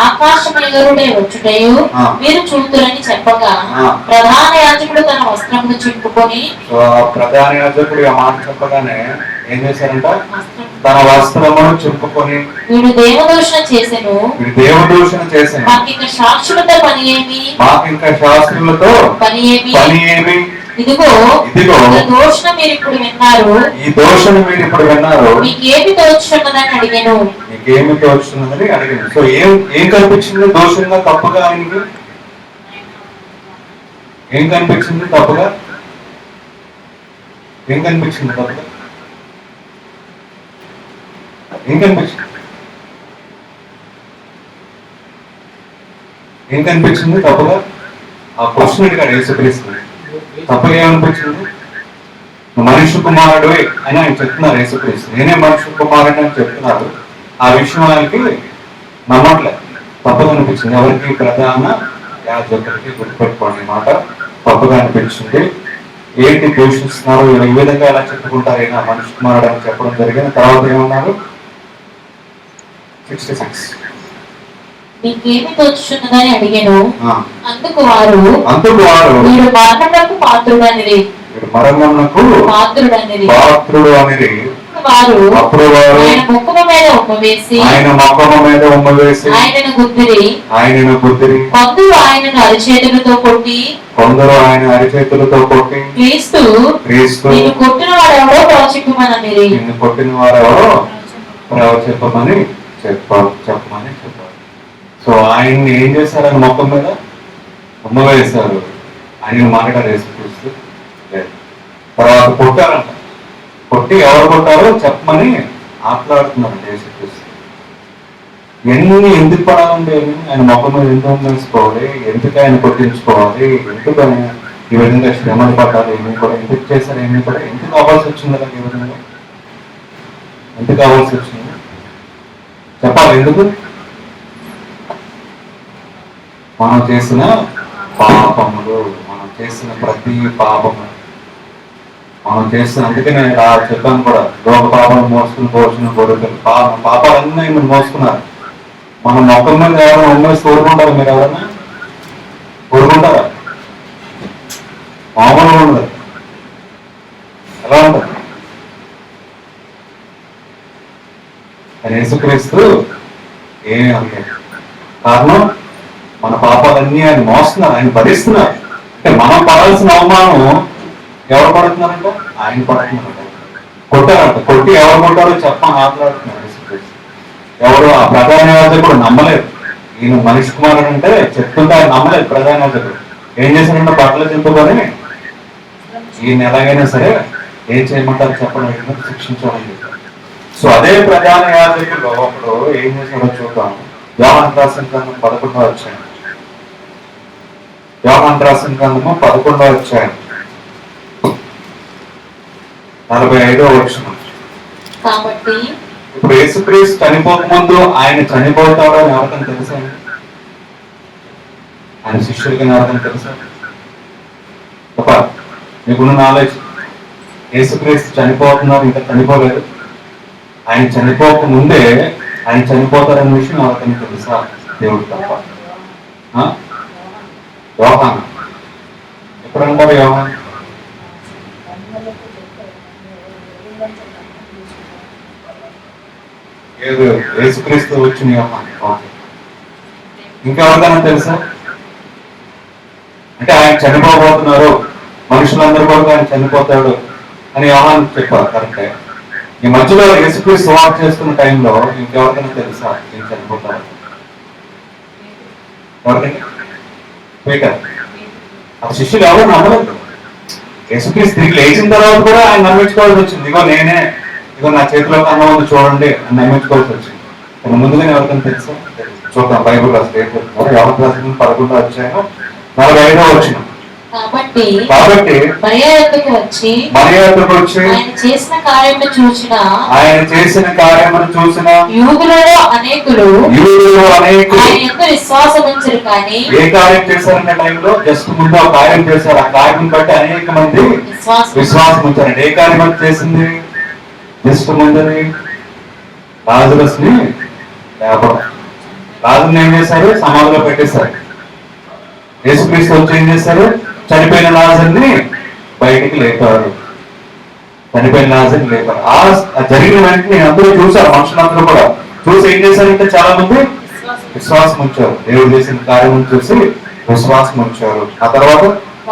ఆకాశమేగరుడే వచ్చుటయు మీరు చూతురని చెప్పగా ప్రధాన యాజకుడు తన వస్త్రమును చింపుకొని. ప్రధాన యాజకుడు ఆ మాట చెప్పగానే ఏం చేశారంట? తన వస్త్రమును చింపుకొని వీడు దేవదూషణ చేసెను. మాకింక శాస్త్రులతో పని ఏమి? ఇదిగో దోషణ మీరు ఇప్పుడు విన్నారు. ఈ దోషణ మీరు ఇప్పుడు విన్నారు. మీకేమి తోచున్నదని అడిగాను. మీకేమి తోచున్నదని అడిగాను. సో ఏం కనిపించింది దోషంగా, తప్పుగా? ఆయనకి ఏం కనిపించింది తప్పుగా? ఏం కనిపించింది తప్పుగా? ఏం కనిపించింది? ఏం కనిపించింది తప్పుగా? ఆ క్వశ్చన్ అడిగాడు యేసుక్రీస్తు. తప్పగా ఏమనిపించింది? మనిషి కుమారుడు అని ఆయన చెప్తున్నారు యేసుక్రీస్తు. నేనే మనిషి కుమారుడు అని చెప్తున్నారు. ఆ విషయం ఆయనకి నమ్మట్లేదు. తప్పుగా అనిపించింది. ఎవరికి? ప్రధాన యాజకుడికి. గుర్తుపెట్టుకోండి మాట. తప్పుగా అనిపించింది. ఏంటి దూషిస్తున్నారు, ఈ విధంగా ఎలా చెప్పుకుంటారు అయినా మనిషి కుమారుడు అని చెప్పడం జరిగింది. తర్వాత ఏమన్నారు? 66 మీకేమి తోచున్నదని అడిగాను. అందుకు వారు వీడు మరణమునకు పాత్రుడు అనిరి. పాత్రుడు అనేది అప్పుడు వారు ఆయన ముఖము మీద ఉమ్మ వేసి ఆయనను గుద్దిరి. కొందరు ఆయనను అరిచేతులతో కొట్టి క్రీస్తు నిన్ను కొట్టిన వాడెవడో ప్రవచింపమని చెప్పమని చెప్పారు. సో ఆయన్ని ఏం చేశారని మొక్కం మీద ఉమ్మ వేశారు. ఆయన మాట్లాడారు యేసుక్రీస్తు. తర్వాత కొట్టారంట. కొట్టి ఎవరు కొట్టారో చెప్పమని ఆటలాడుతున్నారు యేసుక్రీస్తు. ఎందుకు పడాలంటే ఆయన మొక్కం మీద ఎందుకు వేసుకోవాలి, ఎందుకు ఆయన కొట్టించుకోవాలి, ఎందుకు ఆయన ఈ విధంగా శ్రమలు పడ్డారు, ఏమి కూడా ఎందుకు చేశారు, ఏమి కూడా ఎందుకు అవ్వాల్సి వచ్చింది కదా, ఈ విధంగా ఎందుకు అవ్వాల్సి వచ్చింది చెప్పాలి. ఎందుకు? మనం చేసిన పాపములు, మనం చేసిన ప్రతి పాపము మనం చేస్తున్న, అందుకే నేను చెప్పాను కూడా, లోక పాపాలు మోసుకుని పోసిన గొర్రెలు పాపాలన్నీ మీరు మోసుకున్నారు. మనం మొక్కల మీద ఎవరైనా ఉమ్మేసి కోరుకుంటారా? మీరు ఎవరైనా కోరుకుంటారా? మామూలుగా ఉండదు. ఎలా ఉంటుంది? కానీ యేసుక్రీస్తు ఏమీ అనలేదు. కారణం మన పాపాలన్నీ ఆయన మోస్తున్నారు, ఆయన భరిస్తున్నారు. అంటే మనం పడాల్సిన అవమానం ఎవరు పడుతున్నారంట? ఆయన పడుతున్నారంట. కొట్టారంట. కొట్టి ఎవరు కొట్టారో చెప్పని ఆటలాడుతున్నారు యేసుక్రీస్తు. ఎవరు ఆ ప్రధాన యాజకుడు నమ్మలేదు. ఈయన మనిషి కుమారుడు అంటే చెప్తుంటే ఆయన నమ్మలేదు. ప్రధాన యాజకుడు ఏం చేశారంటే బట్టలు చింపుకొని ఈయన ఎలాగైనా సరే ఏం చేయమంటారు చెప్పండి, శిక్షించాలని చెప్పారు. సో అదే ప్రధాన యాజకుడు ఒకడు ఏం చేశాడో చూద్దాం. యోహాను రాసిన గ్రంథం 11వ అధ్యాయం. యోహాను రాసిన గ్రంథము 11వ అధ్యాయం 45వ వచనం. కాబట్టి ఇప్పుడు యేసుక్రీస్తు చనిపోకముందు ఆయన చనిపోతాడో అని ఎవరికైనా తెలుసా? ఆయన శిష్యులకి ఎవరికైనా తెలుసా? మీకున్న నాలెడ్జ్, యేసుక్రీస్తు చనిపోతున్నారు, ఇంకా చనిపోలేదు. ఆయన చనిపోక ముందే ఆయన చనిపోతారనే విషయం ఎవరికైనా తెలుసా? దేవుడు తప్ప. యోహాను ఎప్పుడంటారు? యోహాను ఏదో యేసుక్రీస్తు వచ్చిన యోహాను. ఓకే, ఇంకెవరికైనా తెలుసా? అంటే ఆయన చనిపోబోతున్నారు, మనుషులందరూ కూడా ఆయన చనిపోతాడు అని యోహాను చెప్పారు. కరెక్టే. ఈ మధ్యలో యేసుక్రీస్తు సువార్త చేస్తున్న టైంలో ఇంకెవరికైనా తెలుసా నేను చనిపోతాడు? ఎవరికైనా? పీటర్. ఆ శిష్యులు ఎవరు నమ్మలేదు. యేసుక్రీస్తు తిరిగి లేచిన తర్వాత కూడా ఆయన నమ్మించుకోవాల్సి వచ్చింది. ఇగో నా చేతిలో కన్నా ఉంది చూడండి అని నమ్మించుకోవాల్సి వచ్చింది. కానీ ముందుగానే ఎవరికైనా తెలుసా? చూద్దాం బైబుల్ రాసి యోహాను రాసిన 11వ అధ్యాయం 45వ వచనం. కాబట్టి మరియ యొద్దకు వచ్చి ఆయన చేసిన కార్యమును చూసిన యూదులలో అనేకులు ఆయన యందు విశ్వాసముంచరు. కానీ ఏ కార్యం చేశారన్న టైంలో జస్ట్ ముందు ఆ కార్యం చేశారు. ఆ కార్యం బట్టి అనేక మంది విశ్వాసం ఉంచారండి. ఏ కార్యం అది చేసింది? జస్ట్ ముందని లాజరస్ని లేపడం. లాజరుని ఏం చేశారు? సమాధిలో పెట్టేశారు. యేసుక్రీస్తు వచ్చి ఏం చేశారు? చనిపోయిన లాజరుని బయటికి లేపారు. ఆ జరిగిన వెంటనే అందరూ చూశారు. మనుషులందరూ కూడా చూసి ఏం చేశారంటే చాలా మంది విశ్వాసం ఉంచారు. దేవుడు చేసిన కార్యం చూసి విశ్వాసం ఉంచారు. ఆ తర్వాత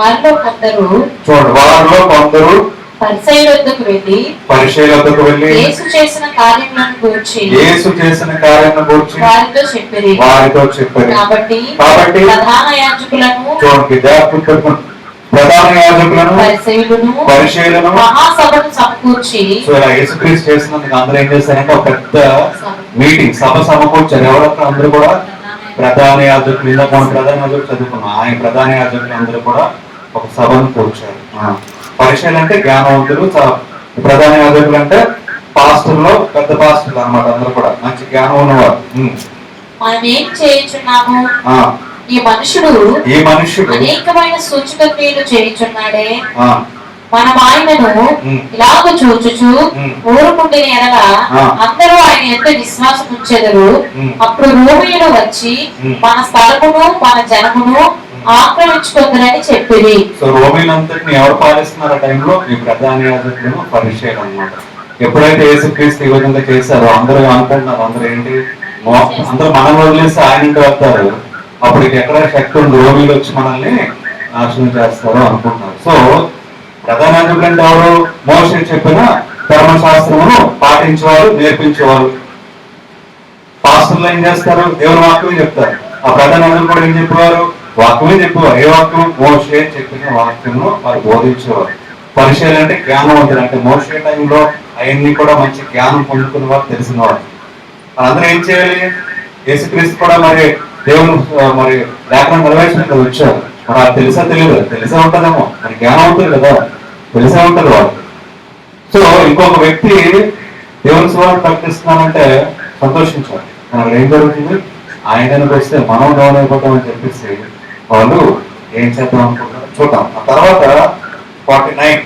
వారిలో కొందరు పరిసయ్యుల వద్దకు వెళ్ళి యేసు చేసిన కార్యములను గూర్చి వారితో చెప్పారు. కాబట్టి ప్రధాన యాజకులను పరిసయ్యులను మహాసభను సమకూర్చి, సో ఇలా యేసుక్రీస్తు చేసినందుకు అందరూ ఏం చేశారంటే ఒక పెద్ద మీటింగ్, సభ సమకూర్చారు. ఎవరొక్క అందరూ కూడా ప్రధాన యాజకులు, ఇందాక మనం ప్రధాన యాజకులు చదువుకున్నాం. ఆయన ప్రధాన యాజకులు అందరూ కూడా ఒక సభను కూర్చారు. పరిచయాలు అంటే జ్ఞానవంతులు, ప్రధాన యాజకులు అంటే పాస్టర్లు, పెద్ద పాస్టర్లు అన్నమాట. అందరూ కూడా మంచి జ్ఞానం ఉన్నవారు. మనం ఏం చేయుచున్నాము? ఈ మనుషుడు అనేకమైన సూచక క్రియలు చేయుచున్నాడే, మనం ఆయనను ఇలాగ చూచుచు ఊరుకుంటే ఎనల అందరూ ఆయన ఎంత విశ్వాసం ఉంచెదరు. అప్పుడు రోమీయులు వచ్చి మన స్థలమును మన జనమును ఆక్రమించుకుందరని చెప్పింది. సో రోమీలంతటిని ఎవరు పాలిస్తున్నారు ఆ టైంలో? ఈ ప్రధాన యాజకులను పరిచయాలు అన్నమాట. ఎప్పుడైతే యేసుక్రీస్తు ఈ విధంగా చేశారో అందరూ అనుకుంటున్నారు, అందరూ ఏంటి అందరూ మనం వదిలేసి ఆయన ఇంటి వెళ్తారు, అప్పుడు ఎక్కడ శక్తి ఉంది, రోగులు వచ్చి మనల్ని నాశనం చేస్తారు అనుకుంటున్నారు. సో ప్రధాన యాజకుడు అంటే ఎవరు? మోషే చెప్పిన ధర్మశాస్త్రమును పాటించేవారు, నేర్పించేవారు. పాస్టర్లు ఏం చేస్తారు? దేవుని వాక్యమే చెప్తారు. ఆ ప్రధాన యాజకుడు కూడా ఏం చెప్పేవారు? వాక్యమే చెప్పేవారు. ఏ వాక్యం? మోషే చెప్పిన వాక్యమును వారు బోధించేవారు. పరిచయాలు అంటే జ్ఞానవంతులు, అంటే మోషే టైంలో అవన్నీ కూడా మంచి జ్ఞానం పొందుకున్న వారు, తెలిసిన వారు. వాళ్ళందరూ ఏం చేయాలి? యేసుక్రీస్తు కూడా మరి దేవుని మరి లేఖనం నెరవేర్చడానికి వచ్చారు. మరి అది తెలుసా తెలియదు? తెలిసే ఉంటుందేమో, మరి జ్ఞానవంతులు కదా, తెలిసే ఉంటుంది వాళ్ళు. సో ఇంకొక వ్యక్తి దేవుని సువార్త ప్రకటిస్తున్నానంటే సంతోషించాలి. మనకు ఏం జరుగుతుంది? ఆయనకు వస్తే మనం డౌన్ అయిపోతామని చెప్పేసి వాళ్ళు ఏం చేద్దాం అనుకుంటారు చూద్దాం. ఆ తర్వాత 49.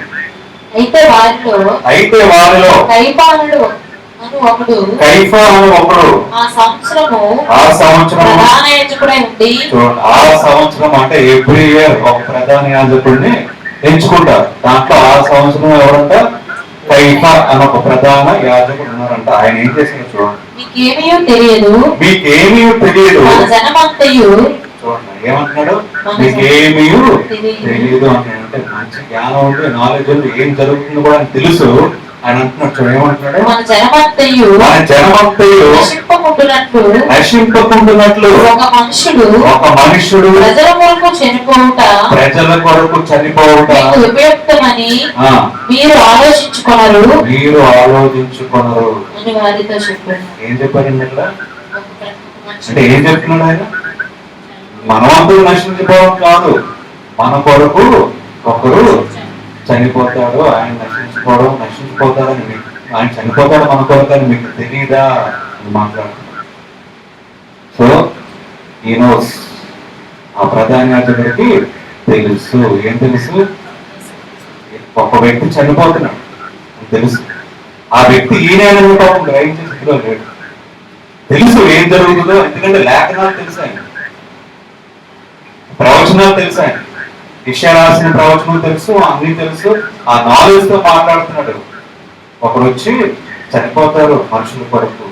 అయితే వారిలో కైఫా అని ఒకడు ఆ సంవత్సరం అంటే ఎవ్రీ ఇయర్ ఒక ప్రధాన యాజకుడిని ఎంచుకుంటారు. దాంట్లో ఆ సంవత్సరం ఎవరంట? కైఫా అని ఒక ప్రధాన యాజకుడు ఉన్నారంట. ఆయన ఏం చేశారు చూడండి. మీకేమీ తెలియదు చూడండి ఏమంటున్నాడు? మీకేమీ తెలియదు అంటే మంచి జ్ఞానం ఉంది, నాలెడ్జ్ ఉంది, ఏం జరుగుతుందో కూడా ఆయన తెలుసు. ఆయన అంటున్నాడు చూడండి ఏమంటున్నాడు? మన జనమంతయు నశింపకుంటున్నట్లు ఒక మనుషుడు ప్రజల కొరకు చనిపోవుట ఉపయుక్తమని మీరు ఆలోచించుకున్నారు అని వారితో చెప్పారు. ఏం చెప్పారండి ఇక్కడ? అంటే ఏం చెప్తున్నాడు ఆయన? మనమందరూ నశించిపోవడం కాదు, మన కొరకు ఒకరు చనిపోతాడు, ఆయన నశించిపోతాడని ఆయన చనిపోతాడు మన కొరకు అని మీకు తెలియదా అని మాట్లాడుతున్నాడు. సో ఈ నోస్ ఆ ప్రధాన యాజకుడికి తెలుసు. ఏం తెలుసు? ఒక వ్యక్తి చనిపోతున్నాడు తెలుసు. ఆ వ్యక్తి ఈయన పాపం గ్రహించే స్థితిలో లేడు. తెలుసు ఏం జరుగుతుందో, ఎందుకంటే లేఖనాలు తెలుసు, ఆయన ప్రవచనాలు తెలుసు, ఆయన ఇషయా రాసిన ప్రవచనం తెలుసు, అన్ని తెలుసు. ఆ నాలెడ్జ్ తో మాట్లాడుతున్నాడు. ఒకరు వచ్చి చనిపోతారు మనుషుల కొరకు,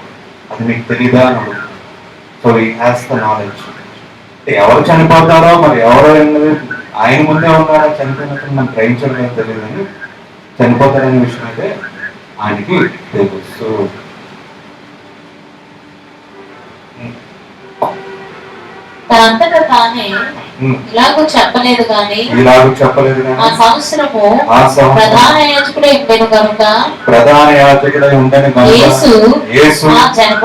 అది మీకు తెలీదా అని అడుగుతున్నాడు. సో ఈ హ్యాస్ ద నాలెడ్జ్. ఎవరు చనిపోతారో మరి ఎవరో ఆయన ముందే ఉన్నారో చనిపోయినట్టు మనం గ్రహించడం తెలియదు, అని చనిపోతారనే విషయం అయితే ఆయనకి తెలుసు. తనంతటా తానే ఇలాగూ చెప్పలేదు కానీ ఆ సంవత్సరము ప్రధాన యాజకుడై ఉండెను కనుక యేసు ఆ జన్మ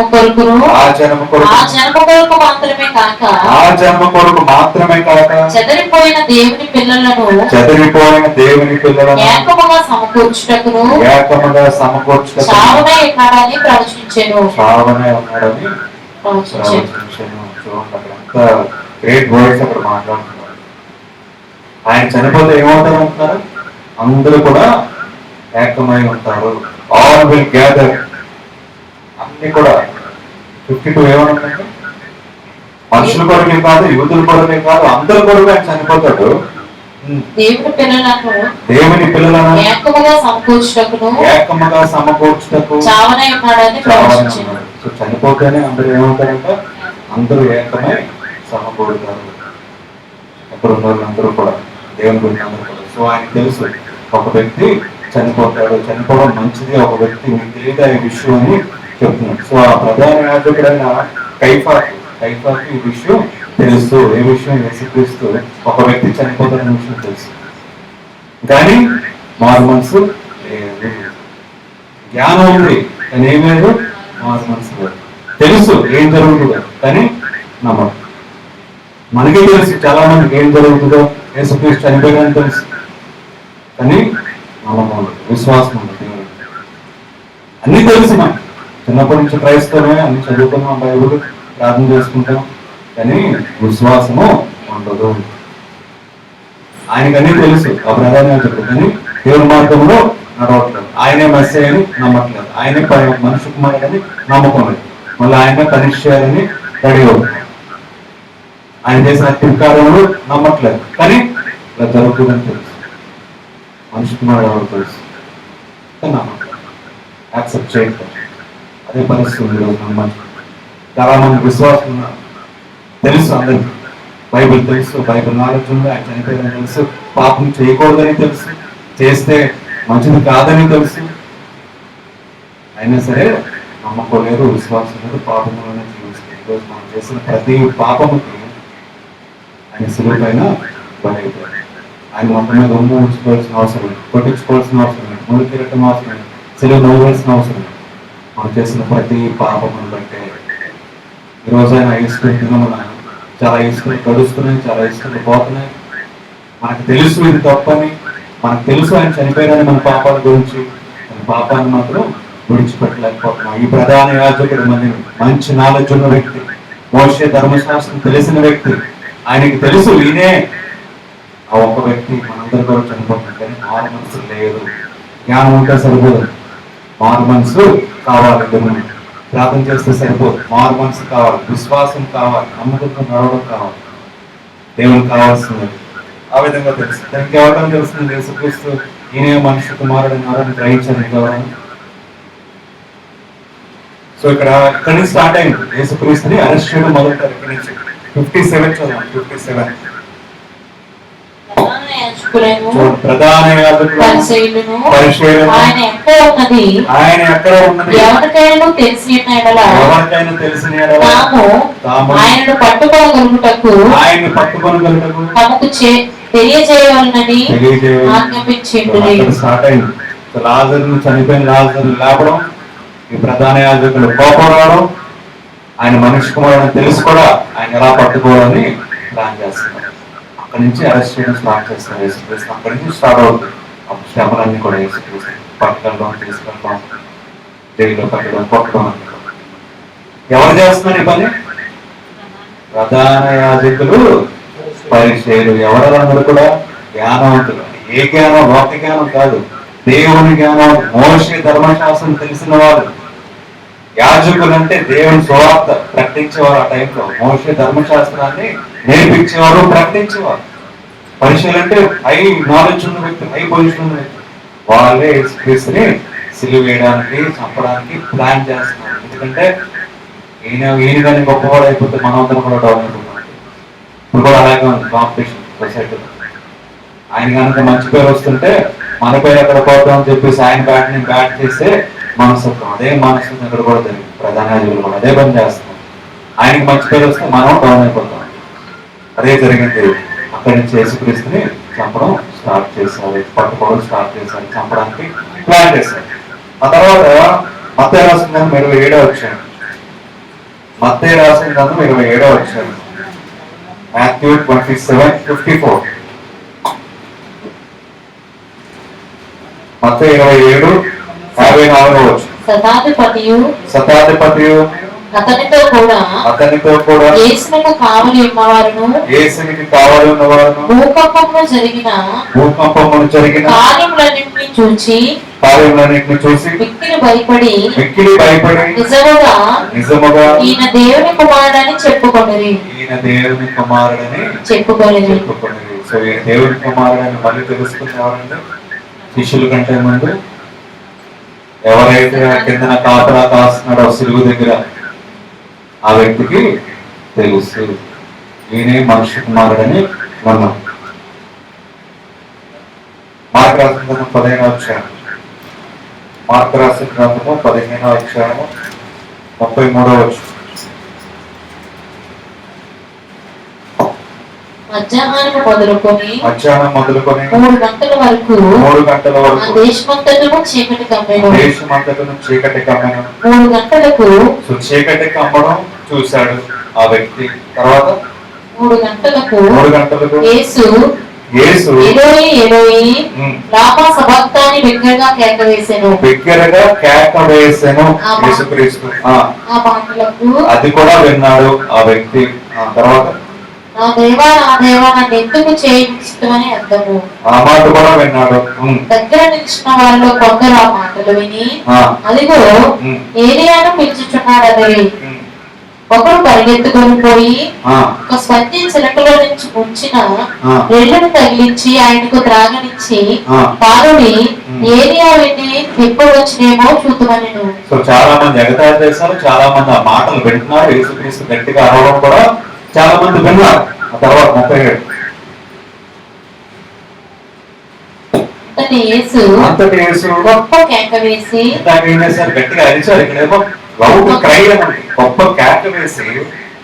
కొరకు మాత్రమే కాక చెదరిపోయిన దేవుని పిల్లలను ఏకముగా సమకూర్చుటకును చావనే ఉన్నాడని ప్రవచించెను. గ్రేట్ వర్డ్స్ అక్కడ మాట్లాడుతున్నారు. ఆయన చనిపోతే ఏమవుతారు అంటున్నారు? అందరూ కూడా ఏకమై ఉంటారు. All will gather. అన్ని కూడా 52 ఏమనుకుంటే మనుషుల కొరకే కాదు, యూతుల కొరకే కాదు, అందరి కొరకు ఆయన చనిపోతాడు. దేవుని పిల్లలను ఏకముగా సమకూర్చుటకు సో చనిపోతేనే అందరూ ఏమవుతారంటే అందరూ ఏకమై సమకూడతారు. ఎక్కడ ఉన్న వాళ్ళందరూ కూడా దేవుని గురించి అందరూ కూడా. సో ఆయన తెలుసు ఒక వ్యక్తి చనిపోతాడు, చనిపోవడం మంచిది, ఒక వ్యక్తి మీకు తెలియదు ఈ విషయం అని చెప్తున్నాడు. సో ఆ ప్రధాన యాజకుడైన కైఫాకి ఈ విషయం తెలుసు. ఏ విషయం? యేసుక్రీస్తు ఒక వ్యక్తి చనిపోతాడనే విషయం తెలుసు, కానీ మారు మనసు లేదు. జ్ఞానం ఉంది కానీ ఏం లేదు, మారు మనసు లేదు. తెలుసు ఏం జరుగుతుందో కానీ నమ్మకం. మనకే తెలుసు చాలా మందికి ఏం జరుగుతుందో, యేసుక్రీస్తు చనిపోయాడని తెలుసు కానీ నమ్మకం ఉండదు, విశ్వాసం ఉండదు. అన్ని తెలుసు మనం చిన్నప్పటి నుంచి క్రైస్తవమే, అన్ని చదువుకున్నాం, బైబిల్ ప్రార్థన చేసుకుంటాం, కానీ విశ్వాసము ఉండదు. ఆయనకన్నీ తెలుసు ఆ ప్రధాన యాజకుడు, కానీ దేవుని మార్గంలో నడవట్లేదు. ఆయనే మెస్సేయ్ అని నమ్మట్లేదు, ఆయనే మనుషు కుమారుడని నమ్మకం లేదు, మళ్ళీ ఆయన పరీక్ష చేయాలని రెడీ అవుతుంది. ఆయన చేసిన అత్యుపకారములు నమ్మట్లేదు, కానీ ఇలా జరుగుతుందని తెలుసు. మనిషి కుమారుడు ఎవరు తెలుసు, నమ్మట్లేదు. యాక్సెప్ట్ చేయట్లేదు. అదే పరిస్థితి ఉంది ఈరోజు మన మధ్య. చాలా మంది విశ్వాసం ఉన్నారు, తెలుసు అందరికి, బైబిల్ తెలుసు, బైబిల్ నాలెడ్జ్ ఉంది, ఆయన చనిపోయిందని తెలుసు, పాపం చేయకూడదని తెలుసు, చేస్తే మంచిది కాదని తెలుసు, అయినా సరే నమ్మకం లేదు, విశ్వాసం లేదు, పాపంలోనే జీవిస్తుంది. ఈరోజు మనం చేసిన ప్రతి పాపముకి ఆయన సిలువ పైన బలైపోయాడు. ఆయన మొత్తం మీద ఉమ్ము ఉంచుకోవాల్సిన అవసరం లేదు, కొట్టించుకోవాల్సిన అవసరం లేదు, ముడి తిరగటం అవసరం లేదు, సిలువ నవ్వాల్సిన అవసరం లేదు. మనం చేసిన ప్రతి పాపమును బట్టే ఈరోజు ఆయన ఇష్టం చాలా ఇష్టం గడుస్తున్నాయి, చాలా ఇష్టం పోతున్నాయి. మనకు తెలుసు ఇది తప్పని, మనకు తెలుసు ఆయన చనిపోయారని మన పాపాల గురించి, మన పాపాన్ని మాత్రం విడిచిపెట్టలేకపోతున్నాం. ఈ ప్రధాన యాజకుడు మంచి నాలెడ్జ్ ఉన్న వ్యక్తి, మోషే ధర్మశాస్త్రం తెలిసిన వ్యక్తి, ఆయనకి తెలుసు ఈయనే ఆ ఒక్క వ్యక్తి మనందరి కూడా చనిపోతుంది. కానీ మారు మనసు లేదు. జ్ఞానం ఉంటే సరిపోదు, మారు మనసు కావాలి. ప్రార్థన చేస్తే సరిపోదు, మారు మనసు కావాలి, విశ్వాసం కావాలి, నమ్మకంతో నడవడం కావాలి. దేవునికి కావాల్సింది ఆ విధంగా తెలుసు. దానికి ఎవరైనా తెలుస్తుంది, యేసుక్రీస్తు ఈయనే మనిషి కుమారుడు అని గ్రహించారు ఎవరైనా. సో ఇక్కడి నుంచి స్టార్ట్ అయింది యేసుక్రీస్తుని అరెస్ట్ చేయడం మొదలెట్టారు. ఇక్కడి నుంచి 57 చదవండి. 57 ప్రధాన యాజకులు ఆయన ఎక్కడ ఉన్నది ఎవరికైనా తెలిసిన ఆయనను పట్టుకోగలుగుటకు తమకు తెలియజేయాలని ఆజ్ఞాపించింది. స్టార్ట్ అయింది. లాజరును చనిపోయిన లాజరు లేపడం, ఈ ప్రధాన యాజకులు కోపం రావడం, ఆయన మనిషి కుమారుడు తెలుసు కూడా ఆయన ఎలా పట్టుకోవాలని ప్లాన్ చేస్తున్నారు. అక్కడి నుంచి అరెస్ట్ చేయడం స్టార్ట్ చేస్తారు యేసుక్రీస్తు. అక్కడి నుంచి స్టార్ట్ అవుతుంది అప్పుడు శ్రమలన్నీ కూడా. యేసుక్రీస్తు పట్టుకెళ్ళడం, తీసుకెళ్ళడం, జైల్లో పెట్టడం, కొట్టడం అన్ని. ఎవరు చేస్తున్నారు ఈ పని? ప్రధాన యాజకులు, పరిచయులు. ఎవరందరూ కూడా జ్ఞానవంతులు. ఏ జ్ఞానం? లోక జ్ఞానం కాదు, దేవుని జ్ఞానం. మోషే ధర్మశాస్త్రం తెలిసిన వారు. యాజకులు అంటే దేవుని సువార్త ప్రకటించేవారు. ఆ టైంలో మోషే ధర్మశాస్త్రాన్ని నేర్పించేవారు, ప్రకటించేవారు. పరిచయులు అంటే హై నాలెడ్జ్ ఉన్న వ్యక్తి, హై పొజిషన్ ఉన్న వ్యక్తి. వాళ్ళే యేసుక్రీస్తుని సిలువ వేయడానికి, చంపడానికి ప్లాన్ చేస్తున్నారు. ఎందుకంటే ఈయన కానీ గొప్పవాడు అయిపోతే మనందరం కూడా డౌన్ అయిపోతున్నాం. ఇప్పుడు కూడా అలాగే ఉంది కాంపిటీషన్ సొసైటీలో. ఆయన కనుక మంచి పేరు వస్తుంటే మన పేరు ఎక్కడ పోతాం అని చెప్పేసి ఆయన బ్యాట్ చేస్తే మనస్తత్వం. అదే మనస్తత్వం ఇక్కడ కూడా జరిగింది. ప్రధాన యాజకులు కూడా అదే పని చేస్తున్నాం. ఆయనకి మంచి పేరు వస్తే మనం డౌన్ అయిపోతాం. అదే జరిగింది. అక్కడి నుంచి యేసుక్రీస్తుని చంపడం స్టార్ట్ చేశారు, పట్టుకోవడం స్టార్ట్ చేశారు, చంపడానికి ప్లాన్ చేశారు. ఆ తర్వాత మత్తయి రాసిన గ్రంథం 27వ అధ్యాయం. మత్తయి రాసిన గ్రంథం 27వ అధ్యాయం. మాథ్యూ 27:54. మత్తయి 27:54 శతాధిపతియు అతనితో కూడా యేసునికి కావలి ఉన్నవారును భూకంపమును జరిగిన కార్యములన్నింటినీ చూచి మిక్కిలి భయపడి నిజముగా ఈయన దేవుని కుమారుడని చెప్పుకొనిరి. సో ఈ దేవుని కుమారుడని మళ్ళీ తెలుసుకునేవారంటే శిష్యుల కంటే ముందు ఎవరైతే కిందన కాపలా కాస్తున్నాడో సిలువ దగ్గర ఆ వ్యక్తికి తెలుసు ఈయనే మనిషి కుమారుడని మనం. మార్కు రాసిన గ్రంథం 15వ అధ్యాయం. మార్కు రాసిన గ్రంథము 15వ అధ్యాయము 33వ వచనం. మధ్యాహ్నం మొదలుకొని 3 గంటల వరకు దేశమంతటను చీకటి కమ్మెను. 3 గంటలకు చీకటి కమ్మడం చూశాడు ఆ వ్యక్తి. తర్వాత 3 గంటలకు యేసు ఎలోయి ఎలోయి లామా సబక్తాని బిగ్గరగా కేక వేసెను. యేసుక్రీస్తు ఆ మాటలకు అది కూడా విన్నాడు ఆ వ్యక్తి. తర్వాత నా దేవా నన్ను ఎందుకు చేయించుతామని అర్థము. ఆ మాట కూడా విన్నాడు. దగ్గర నిలిచిన వారిలో కొందరు ఆ మాటలు విని అదిగో ఏలియాను పిలుచుచున్నాడు అది ఒకడు పరిగెత్తుకొని పోయి ఒక స్పంజి చిలకలో నుంచి ఉంచిన రెల్లును తగిలించి ఆయనకు త్రాగనిచ్చి పాలుని ఏరియా వెళ్ళి ఎప్పుడు వచ్చినేమో చూద్దామని నువ్వు. సో చాలా మంది ఎగతాళి చేశారు, చాలా మంది ఆ మాటలు వింటున్నారు. యేసుక్రీస్తు గట్టిగా అరవడం కూడా చాలా మంది విన్నారు. ఆ తర్వాత 37 అంతటి యేసు గొప్ప కేక వేసి ఏం చేశారు? గట్టిగా అరిచారు. ఇక్కడేమో లౌడ్ క్రై అని గొప్ప కేక వేసి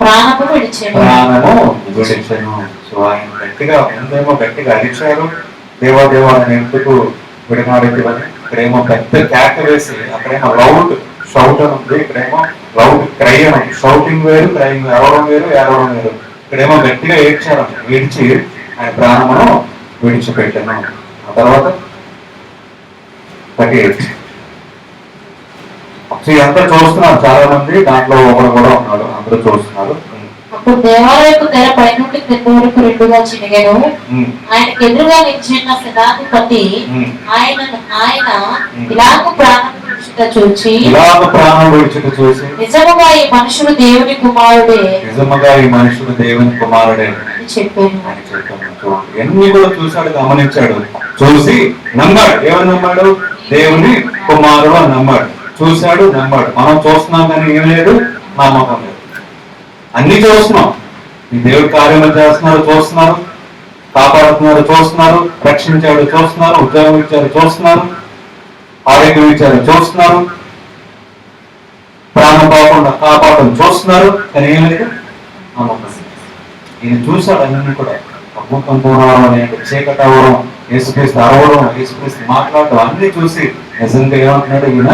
ప్రాణము విడిచెను. సో ఆయన గట్టిగా ముందేమో గట్టిగా అరిచారు, దేవా దేవా అని ఎందుకు విడనాడేది అని. ఇక్కడేమో పెద్ద కేక వేసి, అక్కడేమో లౌడ్ షౌట్ అని ఉంది, ఇక్కడేమో లౌడ్ క్రై అని. షౌటింగ్ వేరు, క్రైయింగ్, అరవడం వేరు, ఏడవడం వేరు. ఇక్కడేమో గట్టిగా ఏడ్చారు, ఏడ్చి ఆయన ప్రాణమును విడిచిపెట్టాను. ఆ తర్వాత 38 ఇదంతా చూస్తున్నారు చాలా మంది, దాంట్లో ఒకరు కూడా ఉన్నాడు, అందరూ చూస్తున్నారు. అప్పుడు దేవాలయపు తెర పై నుండి కింద వరకు రెండుగా చినిగెను. ఆయనకు ఎదురుగా నిలిచిన శతాధిపతి ఆయన ఇలాగ ప్రాణం చూచి నిజముగా ఈ మనుషుడు దేవుని కుమారుడే, నిజముగా ఈ మనుషుడు దేవుని కుమారుడే అని చెప్పాను. ఎన్ని కూడా చూశాడు, గమనించాడు, చూసి నమ్మాడు. ఏమని నమ్మాడు? దేవుని కుమారుడు అని నమ్మాడు. చూశాడు, నమ్మాడు. మనం చూస్తున్నాం కానీ ఏం లేదు, నమ్మకం లేదు. అన్ని చూస్తున్నాం, ఈ దేవుడి కార్యములు చేస్తున్నారు, చూస్తున్నారు, కాపాడుతున్నారు, చూస్తున్నారు, రక్షించాడు, చూస్తున్నారు, ఉద్యోగం ఇచ్చారు, చూస్తున్నారు, ఆరోగ్యం ఇచ్చారు, చూస్తున్నారు, ప్రాణం పోకుండా కాపాడడం చూస్తున్నారు, కానీ ఏం లేదు, నమ్మకం. ఈయన చూశాడు అన్ని కూడా. భూకంపం రావడం, చీకటి అవ్వడం, యేసుక్రీస్తు అరవడం, యేసుక్రీస్తు మాట్లాడడం అన్ని చూసి నిజంగా ఏమంటున్నాడు? ఈయన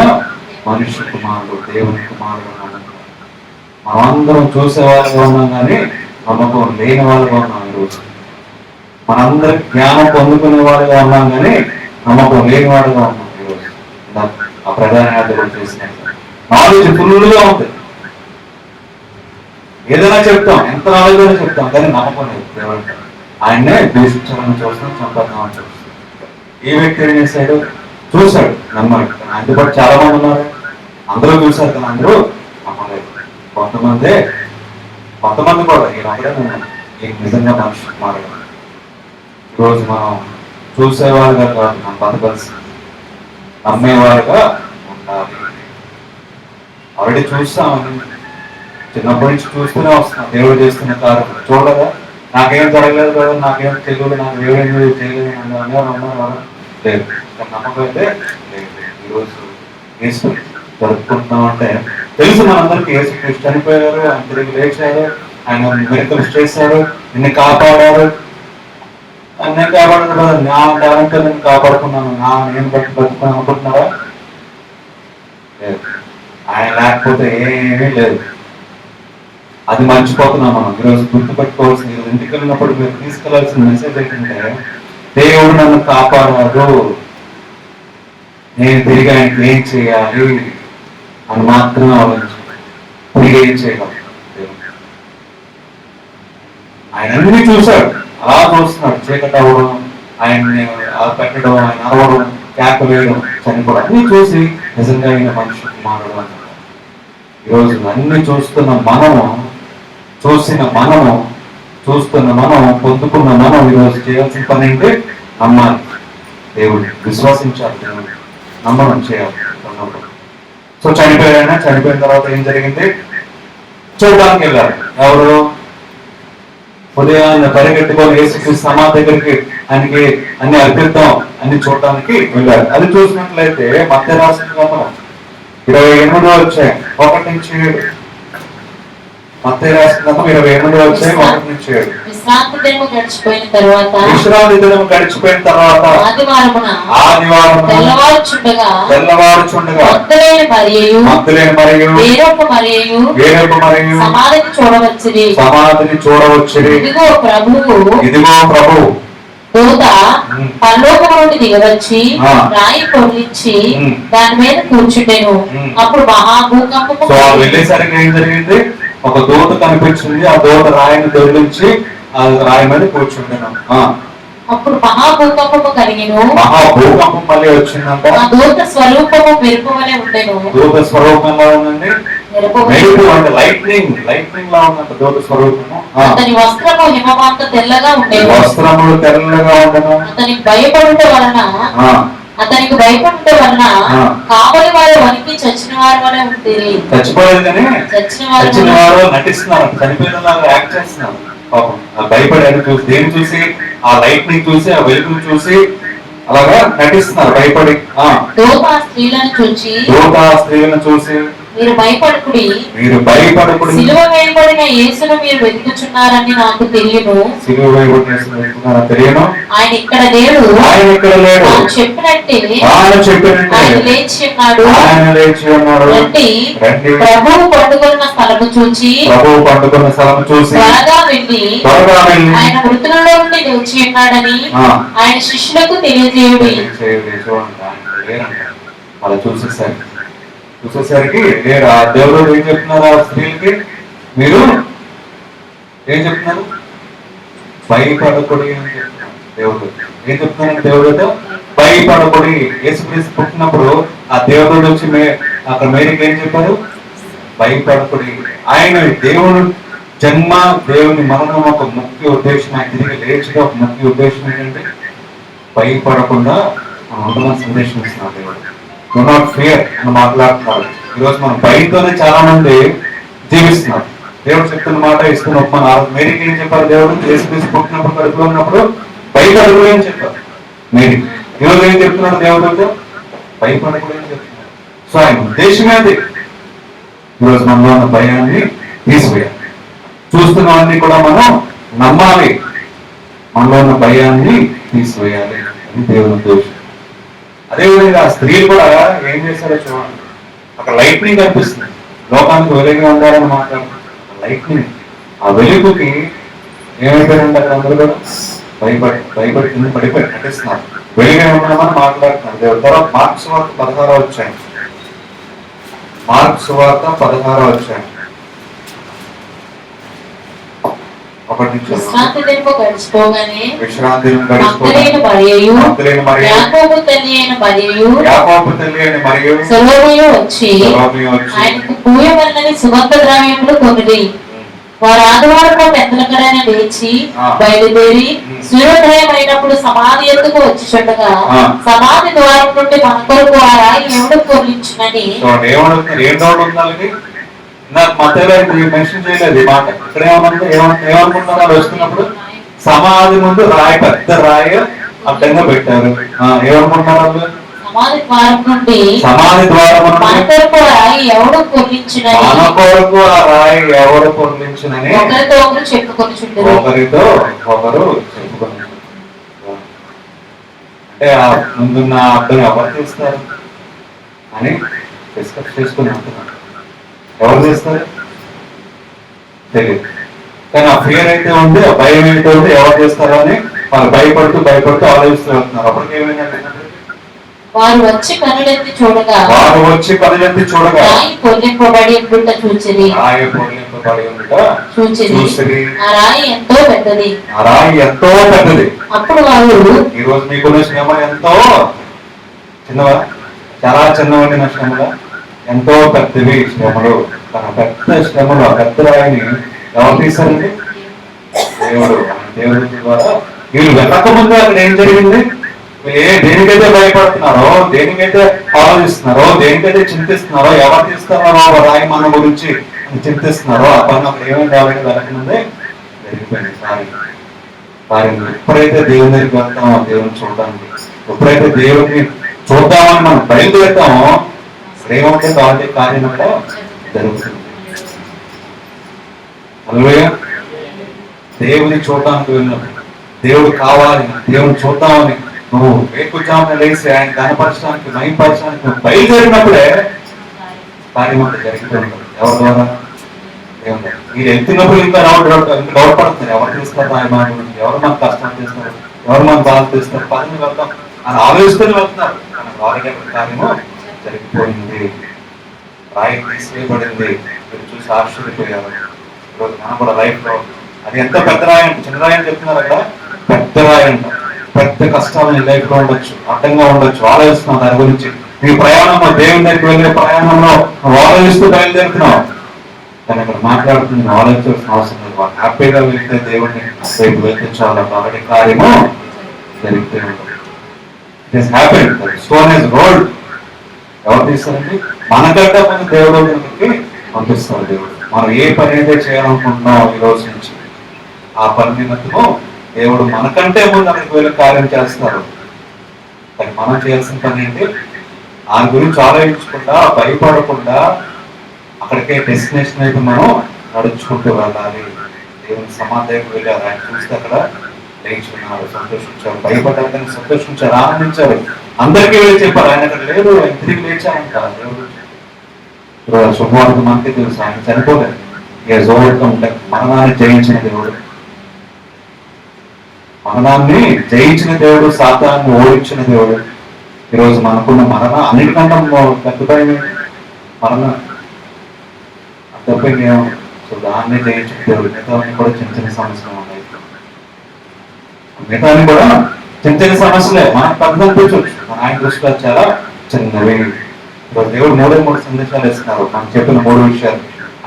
మనుష్య కుమారుడు, దేవుని కుమారుడు అన్నాడు. మనందరం చూసేవాళ్ళుగా ఉన్నాం కానీ నమ్మకం లేని వాళ్ళుగా ఉన్నాం ఈరోజు. మనందరికి జ్ఞానం పొందుకునే వాళ్ళుగా ఉన్నాం కానీ నమ్మకం లేని వాళ్ళుగా ఉన్నాం ఈరోజు. ఆ ప్రధాన యాత్రలు చేసిన నాలెడ్జ్ ఫుల్గా ఉంది, ఏదైనా చెప్తాం, ఎంత నాలెడ్జ్ అయినా చెప్తాం, కానీ నమ్మకం లేదు దేవుడు. ఆయన్నే దూషించాలని చూస్తాం, చంపేద్దామని చూస్తాం. ఏ వ్యక్తి ఏం చేశాడు? చూశాడు, నమ్మాడు. ఆయనతో పాటు చాలా మంది ఉన్నారు, అందరూ చూశారు కానీ అందరూ నమ్మలేదు. కొంతమంది కూడా ఈయనప్పుడే నేను నిజంగా మనిషి మారడం. ఈరోజు మనం చూసేవాళ్ళుగా కాదు, మనం బతకల్సి నమ్మేవాళ్ళుగా ఉండాలి. ఆల్రెడీ చూస్తామని చిన్నప్పటి నుంచి చూస్తూనే వస్తున్నాం. దేవుడు చేస్తున్న కార్యం చూడగా నాకేం జరగలేదు కదా, నాకేం తెలియదు, నాకు దేవుడేం చేయలేదు అన్నారు లేదు. నమ్మకం అయితే లేదు. ఈరోజు యేసు జరుపుకుంటున్నాం అంటే తెలుసు మనందరికీ యేసుక్రీస్తు చనిపోయారు, ఆయన తిరిగి లేచారు, ఆయన మిరకల్స్ చేశారు, నిన్ను కాపాడారు. నేను కాపాడదు కదా, నా టాలెంట్ నేను కాపాడుకున్నాను, నేను బతుకున్నాను అనుకుంటున్నారా? లేదు. ఆయన లేకపోతే ఏమీ లేదు. అది మర్చిపోతున్నాం మనం. ఈరోజు గుర్తుపెట్టుకోవాల్సింది, ఇంటికి వెళ్ళినప్పుడు మీరు తీసుకెళ్లాల్సిన మెసేజ్ ఏంటంటే, దేవుడు నన్ను కాపాడాడు, నేను తిరిగి ఆయనకి ఏం చేయాలి అని మాత్రమే ఆలోచించాలి. తిరిగి ఏం చేయగలరు? ఆయన అన్ని చూశాడు, అలా చూస్తున్నాడు. చీకటి అవ్వడం, ఆయన్ని పెట్టడం, ఆయన అరవడం, కేక వేయడం, చనిపోవడం అన్ని చూసి నిజంగా ఆయన మనిషి కుమారుడు అన్నాడు. ఈరోజు అన్ని చూస్తున్న మనము, చూస్తున్న మనం, పొందుకున్న మనం ఈరోజు చేయాల్సిన పని ఏంటి? నమ్మాలి, దేవుడు విశ్వసించాలి, దేవుడు నమ్మడం చేయాలి. సో చనిపోయారైనా, చనిపోయిన తర్వాత ఏం జరిగింది? చూడడానికి వెళ్ళారు. ఎవరు? ఉదయాన్ని పరిగెట్టుకొని యేసుక్రీస్తు సమాధి దగ్గరికి ఆయనకి అన్ని అర్పిద్దాం అన్ని చూడటానికి వెళ్ళారు. అది చూసినట్లయితే మధ్య రాసిన గ్రంథం 28 వచ్చాయి 1-7. మధ్య రాసిన గ్రంథం 28 వచ్చాయి 1-7. విశ్రాంతి దినము గడిచిపోయిన తర్వాత ఆదివారం తెల్లవారుచుండగా మగ్దలేనే మరియు వేరొక మరియు సమాధిని చూడవచ్చిరి. ఇదిగో ప్రభువు దూత పరలోకం నుండి దిగవచ్చి రాయి పొర్లించి దాని మీద కూర్చుండెను. అప్పుడు మహాభూకంపము. వెళ్ళేసరికి ఏం జరిగింది? ఒక దూత కనిపించింది. ఆ దూత రాయిని దొరికించి ఆ రాయి మీద కూర్చుంటాను. అప్పుడు మహాభూకంపము కలిగిను. మహాభూకంపం మళ్ళీ వచ్చిందంట. ఆ దూత స్వరూపము మెరుపు వలె ఉండెను. దూత స్వరూపంలో ఉందండి, మెరుపు అంటే లైట్నింగ్ లా ఉందంట దూత స్వరూపము. అతని వస్త్రము హిమవంత తెల్లగా ఉండేది. వస్త్రములు తెల్లగా ఉండను. అతని భయపడుట వలన అతనికి భయపడటం వలన ఆ. కావలి వారు వణికి చచ్చిన వారి వలె ఉంటుంది. చచ్చిపోలేదు కానీ చచ్చిన చచ్చిన వారు వారు నటిస్తున్నారు, చనిపోయిన లాగా యాక్ట్ చేస్తున్నారు. పాపం ఆ భయపడారు చూసి, దేని చూసి, ఆ లైట్ ని చూసి, ఆ వెలుగుని చూసి అలాగా నటిస్తున్నారు భయపడి. దోప స్త్రీలను చూచి దూత స్త్రీలను చూసి మీరు భయపడకుడి, మీరు భయపడకూడదు, సిలువ వేయబడిన యేసును మీరు వెతుకుచున్నారని నాకు తెలియను. సిలువ వేయబడిన తెలియను, ఆయన ఇక్కడ లేడు, ఆయన ఇక్కడ లేడు, ఆయన చెప్పినట్టే ఆయన చెప్పినట్టే ఆయన లేచి ఉన్నాడు. ఆయన లేచి ఉన్నాడు. రండి, రండి, ప్రభువు పండుకున్న స్థలము చూచి ప్రభువు పండుకున్న స్థలం చూసి త్వరగా వెళ్ళి త్వరగా వెళ్ళి ఆయన మృతులలో నుండి లేచి ఉన్నాడని ఆ. ఆయన శిష్యులకు తెలియజేయుడి. చూడండి, ఆయన లేరంట. అలా చూసేసరికి లేరు. ఆ దేవుడు ఏం చెప్తున్నారు ఆ స్త్రీలకి? మీరు ఏం చెప్తున్నారు? భయపడకూడి అని చెప్తున్నారు దేవుడు. ఏం చెప్తున్నారంటే దేవుడితో భయపడకూడి. యేసుక్రీస్తు పుట్టినప్పుడు ఆ దేవుడు వచ్చి అక్కడ మేరీకి ఏం చెప్పారు? భయపడకూడి. ఆయన దేవుడు జన్మ, దేవుని మరణం ఒక ముఖ్య ఉద్దేశం, ఆయన తిరిగి లేచిగా ఒక ముఖ్య ఉద్దేశం ఏంటంటే భయపడకుండా ఉండమని సందేశం ఇస్తున్నారు దేవుడు. డూ నాట్ ఫియర్ అని మాట్లాడుతున్నారు. ఈరోజు మనం భయంతోనే చాలా మంది జీవిస్తున్నారు. దేవుడు చెప్తున్న మాట ఇస్తున్న మన మేరీకి ఏం చెప్పారు దేవుడు? యేసుక్రీస్తు పుట్టినప్పుడు కడుపులో ఉన్నప్పుడు భయపడకూడదు అని చెప్పారు మేరీ. ఈరోజు ఏం చెప్తున్నాడు దేవుడితో? భయపడకూడదు అని చెప్తున్నాడు. సో ఆయన ఉద్దేశమే అది. ఈరోజు మనలో ఉన్న భయాన్ని తీసివేయాలి. చూస్తున్నవన్నీ కూడా మనం నమ్మాలి. మనలో ఉన్న భయాన్ని తీసివేయాలి అని దేవుని ఉద్దేశం. అదేవిధంగా ఆ స్త్రీలు కూడా ఏం చేశారో చూడండి. అక్కడ లైట్నింగ్ కనిపిస్తుంది. లోకానికి వెలుగుగా ఉండాలని మాట్లాడుతున్నారు. లైట్నింగ్, ఆ వెలుగుకి ఏమైపోయారంటే అక్కడ అందరూ కూడా భయపడి కింద పడిపోయి నటిస్తున్నారు. వెలుగే ఉన్నామని మాట్లాడుతున్నారు దేవుడు. తర్వాత మార్క్స్ వార్త 16వ అధ్యాయం. మార్క్స్ వార్త 16వ అధ్యాయం. విశ్రాంతి దినము గడిచిపోగానే విశ్రాంతి మగ్దలేని మరియయు యాకోబు తల్లి అయిన మరియయు సలోమియు వచ్చి ఆయనకు పూయవలనని సుగంధ ద్రవ్యములు కొనిరి. వారు ఆదివారము పెద్దలకడైన లేచి బయలుదేరి సూర్యోదయం అయినప్పుడు సమాధి ఎద్దుకు వచ్చిచుండగా సమాధి ద్వారం నుండి మన కొరకు ఆ రాయి ఎవడు పొర్లించునని. నాకు మధ్యలో మెన్షన్ చేయలేదు ఈ మాట. ఇక్కడ ఏమనుకుంటున్నారు? వస్తున్నప్పుడు సమాధి ముందు రాయి, పెద్ద రాయి అడ్డంగా పెట్టారు. ఏమనుకుంటున్నారు వాళ్ళు? సమాధి ద్వారం నుండి మన కొరకు ఆ రాయి ఎవడు పొర్లించునని ఒకరితో ఒకరు చెప్పుకొనిచుండెరు. ఒకరితో ఒకరు చెప్పుకొని, అంటే ఆ ముందున్న అడ్డం ఎవరు తీస్తారు అని డిస్కస్ చేసుకుని అంటున్నారు. ఎవరు చేస్తారు తెలియదు, కానీ ఆ ఫియర్ అయితే ఉంది, ఆ భయం అయితే ఉంది. ఎవరు చేస్తారో అని వాళ్ళు భయపడుతూ ఆలోచిస్తూ వెళ్తున్నారు. అప్పటికి ఏమైందంటే వారు వచ్చి కనులెత్తి చూడగా రాయి పొర్లింపబడి ఉండుట చూచిరి. ఆ రాయి ఎంతో పెద్దది. అప్పుడు వారు, ఈ రోజు మీకున్న శ్రమ ఎంతో చిన్నవా? చాలా చిన్నవండి నా శ్రమగా. ఎంతో పెద్దవి శ్రమలు. తన పెద్ద శ్రమలు, ఆ పెద్ద రాయిని ఎవరు తీశారండి? దేవుడి ద్వారా. వీళ్ళు వెళ్ళకముందే అక్కడ ఏం జరిగింది? దేనికైతే భయపడుతున్నారో, దేనికైతే ఆలోచిస్తున్నారో, దేనికైతే చింతిస్తున్నారో, ఎవరు తీస్తున్నారో రాయి మన గురించి చింతిస్తున్నారో ఆ పని అక్కడ ఏమైంది? వాళ్ళకి వెళ్ళకముందే జరిగిపోయింది కార్యం. ఎప్పుడైతే దేవుని దగ్గరికి వెళ్తామో, దేవుని చూడడానికి, ఎప్పుడైతే దేవుడిని చూద్దామని మనం బయలుదేరుతామో ఏమంటే వాళ్ళ కార్యం అక్కడ జరుగుతుంది. హల్లెలూయా. దేవుని చూడడానికి వెళ్ళినప్పుడు, దేవుడు కావాలి, దేవుని చూద్దామని నువ్వు వేకుజామున లేచి ఆయన కనపరచడానికి, మహింపరచడానికి నువ్వు బయలుదేరినప్పుడే కార్యం అంతా జరుగుతుంది. ఎవరి ద్వారా? దేవుడు. మీరు వెళ్తున్నప్పుడు ఇంకా డౌట్ పడుతున్నారు. ఎవరు తీస్తారు ఆయన మన గురించి? ఎవరు మన కష్టాలు తీస్తారు? ఎవరు మన బాధ తీస్తారు? పదని వెళ్తాం అని ఆలోచిస్తూనే వెళ్తున్నారు. మనకు ఆల్రెడీ కార్యము జరిగిపోయింది. రాయి తీసివేయబడింది. మీరు చూసి ఆశ్చర్యపోయారు. ఈరోజు మనం కూడా లైఫ్ లో అది ఎంత పెద్ద రాయి అంటే, చిన్న రాయి అని చెప్తున్నారు అక్కడ, పెద్ద రాయి అంట. పెద్ద కష్టాలు నీ లైఫ్ లో ఉండొచ్చు, అడ్డంగా ఉండొచ్చు. ఆలోచిస్తున్నావు దాని గురించి. నీ ప్రయాణంలో, దేవుని దగ్గరికి వెళ్ళే ప్రయాణంలో ఆలోచిస్తూ బయలుదేరుతున్నావు. కానీ అక్కడ మాట్లాడుతుంది, ఆలోచించాల్సిన అవసరం లేదు. వాళ్ళు హ్యాపీగా వెళ్తే దేవుడిని రేపు వెళ్తే చాలా ఆల్రెడీ కార్యము జరిగితే ఉంటుంది. It is happen, stone is rolled. ఎవరు తీస్తారండి? మనకంటే ముందు దేవుడు మనకి పంపిస్తారు. దేవుడు మనం ఏ పని అయితే చేయాలనుకుంటున్నాం ఈ రోజు నుంచి, ఆ పని నిమిత్తము దేవుడు మనకంటే ముందు అక్కడికి వెళ్ళి కార్యం చేస్తారు. కానీ మనం చేయాల్సిన పని ఏంటి? ఆయన గురించి ఆలోచించకుండా, భయపడకుండా అక్కడికే డెస్టినేషన్ అయితే మనం నడుచుకుంటూ వెళ్ళాలి. దేవుని సమాధికి వెళ్ళారు, ఆయన చూస్తే అక్కడ లేచున్నారు, సంతోషించారు, భయపడ్డారు కానీ సంతోషించారు, ఆనందించారు. అందరికీ వెళ్ళి చెప్పారు ఆయన అక్కడ లేడు, ఆయన తిరిగి లేచారంట. దేవుడు శుభవార్త మనకే తెలుసు, ఆయన చనిపోలేదు. మరణాన్ని జయించిన దేవుడు, మరణాన్ని జయించిన దేవుడు, సాతాన్ని ఓడించిన దేవుడు. ఈరోజు మనకున్న మరణం అన్నిటికంటే పెద్దపైన మరణం అంతపైన ఏమో. సో దాన్ని జయించిన దేవుడు. మిగతాన్ని కూడా చిన్న చిన్న సమస్యలు ఉన్నాయి, మిగతాన్ని కూడా చిన్న చిన్న సమస్యలే మనకు పెద్ద అనిపించవచ్చు, మన ఆయన దృష్టిలో చాలా చిన్నవి. ఈరోజు దేవుడు 3 సందేశాలు ఇస్తున్నారు, మనం చెప్పిన 3 విషయాలు.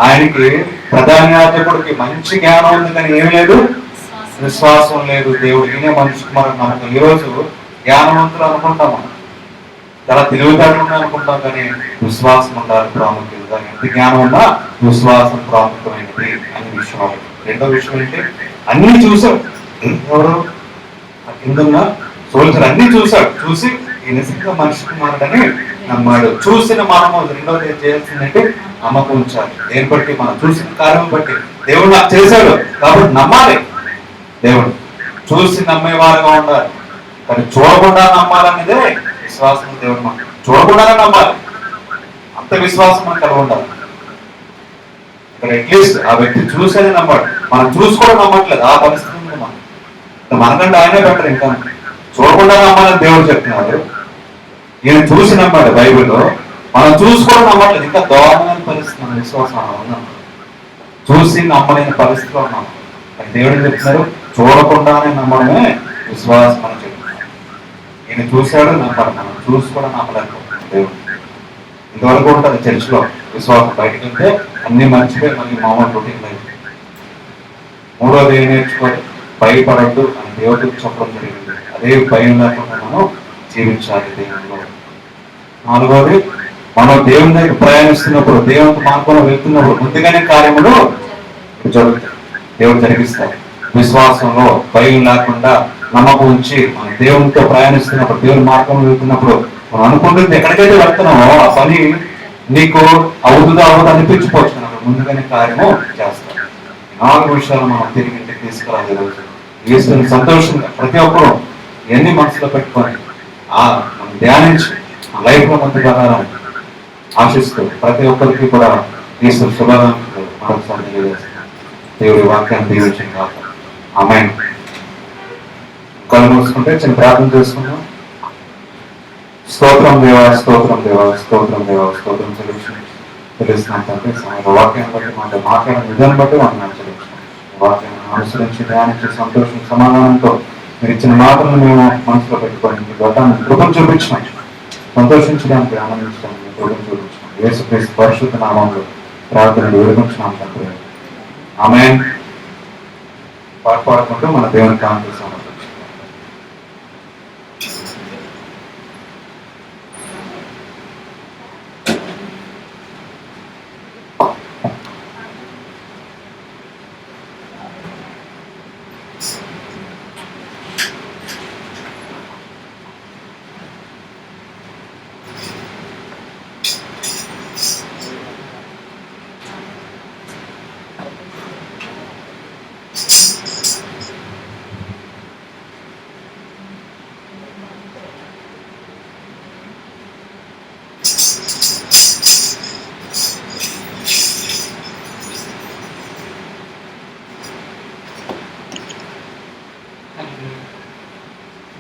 ఆయనకి ప్రధాన యాజకుడికి మంచి జ్ఞానం ఉంది కానీ ఏమి లేదు, విశ్వాసం లేదు. దేవుడు ఈయనే మనిషికి మనకు నమ్మకం. ఈరోజు జ్ఞానవంతులు అనుకుంటాం, చాలా తెలివితేటలు అనుకుంటాం, కానీ విశ్వాసం ఉండాలి ప్రాముఖ్యంగా. ఎంత జ్ఞానం ఉన్నా విశ్వాసం ప్రాముఖ్యమైనది అనే విషయం. రెండో విషయం ఏంటి? అన్ని చూసాడు ఎవరు? కిందన్న సోల్జర్ అన్ని చూశాడు, చూసి ఈ నిజంగా మనిషికి మారడని నమ్మాడు. చూసిన మనము రెండోది ఏం చేయాల్సిందంటే నమ్మకం ఉంచాలి. దేని బట్టి? మనం చూసిన కార్యం బట్టి. దేవుడు నాకు చేశాడు కాబట్టి నమ్మాలి. దేవుడు చూసి నమ్మేవారుగా ఉండాలి, కానీ చూడకుండా నమ్మాలనేదే విశ్వాసం. దేవుడు మనం చూడకుండానే నమ్మాలి, అంత విశ్వాసం మనకు కలిగి ఉండాలి. ఇక్కడ అట్లీస్ట్ ఆ వ్యక్తి చూసేది నమ్మాడు, మనం చూసుకోవడం నమ్మట్లేదు. ఆ పరిస్థితి ఉంది మనకంటే ఆయనే బెటర్. ఇంకా చూడకుండా నమ్మాలని దేవుడు చెప్తున్నాడు, ఈయన చూసి నమ్మాడు బైబిల్లో. మనం చూసుకోవడం నమ్మట్లేదు, ఇంకా దారుణమైన పరిస్థితి మన విశ్వాసం ఉన్నాం. చూసి నమ్మలేని పరిస్థితిలో ఉన్నాం. దేవుడు చెప్తున్నారు చూడకుండానే నమ్మడమే విశ్వాసం అని చెప్తున్నారు. ఈయన చూశాడు నమ్మాడు, మనం చూసి కూడా నమ్మలేకపోతున్నాం. దేవుడు ఇంతవరకు ఉంటుంది చర్చిలో విశ్వాసం. బయటకు వెళ్తే అన్ని మర్చిపోయి మళ్ళీ మామూలు రొటీన్ లైఫ్. మూడోది ఏం నేర్చుకోవాలి? భయపడద్దు అని దేవుడికి చెప్పడం జరిగింది. అదే భయం లేకుండా మనం జీవించాలి దేవుడిలో. నాలుగోది, మనం దేవుని దగ్గర ప్రయాణిస్తున్నప్పుడు, దేవునికి మార్గంలో వెళ్తున్నప్పుడు ముందుగానే కార్యములు జరుగుతాయి, దేవుడు జరిగిస్తారు. విశ్వాసంలో భయం లేకుండా నమ్మకం ఉంచి మనం దేవునితో ప్రయాణిస్తున్నప్పుడు, దేవుని మార్గంలో వెళ్తున్నప్పుడు మనం అనుకుంటుంది ఎక్కడికైతే వెళ్తున్నామో ఆ పని నీకు అవుతుందో అనిపించిపోవచ్చు, ముందుగానే కార్యము చేస్తాం. 4 విషయాలు మనం తిరిగి ఇంటికి తీసుకురాలి. ఈశ్వరుని సంతోషంగా ప్రతి ఒక్కరూ ఎన్ని మనసులో పెట్టుకొని మనం ధ్యానించి లైఫ్ లో ముందుకు వెళ్ళాలని ఆశిస్తూ ప్రతి ఒక్కరికి కూడా ఈశ్వరు శుభాకాంక్షలు మరొకసారి తెలియజేస్తున్నాం. దేవుడి వాక్యాన్ని దీవించండి కాక. ఆమేన్. కళ్ళు మూసుకుంటే చిన్న ప్రార్థన చేసుకున్నాం. స్తోత్రం దేవా, స్తోత్రం దేవా, స్తోత్రం దేవా, స్తోత్రం తెలుస్తున్నాం తండ్రి. వాక్యాన్ని బట్టి మాతో మాట్లాడిన విధానం బట్టి మనం చెల్లించాం. వాక్యాన్ని అనుసరించి ధ్యానించి సంతోషం సమాధానంతో మీరు ఇచ్చిన మాటలను మేము మనసులో పెట్టుకొని మీ గతాన్ని కృపం చూపించినాం. సంతోషించడానికి ఆనందించడానికి కృపం చూపించినాం. యేసుక్రీస్తు పరిశుద్ధ నామంలో ప్రార్థనలు విరమించినాం తండ్రి. ఆమేన్. పాడుకుంటూ మన దేవుని కాంతి సమర్పించాం.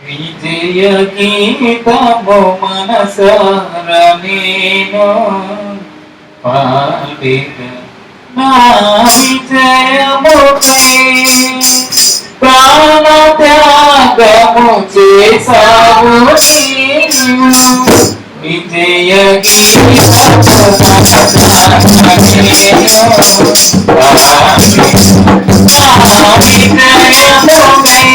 విజయ గీతము మనసార నేను పాడిన నా విజయముకై ప్రాణ త్యాగము చేసావు నీవు. విజయ గీతము మనసార నేను పాడిన నా విజయముకై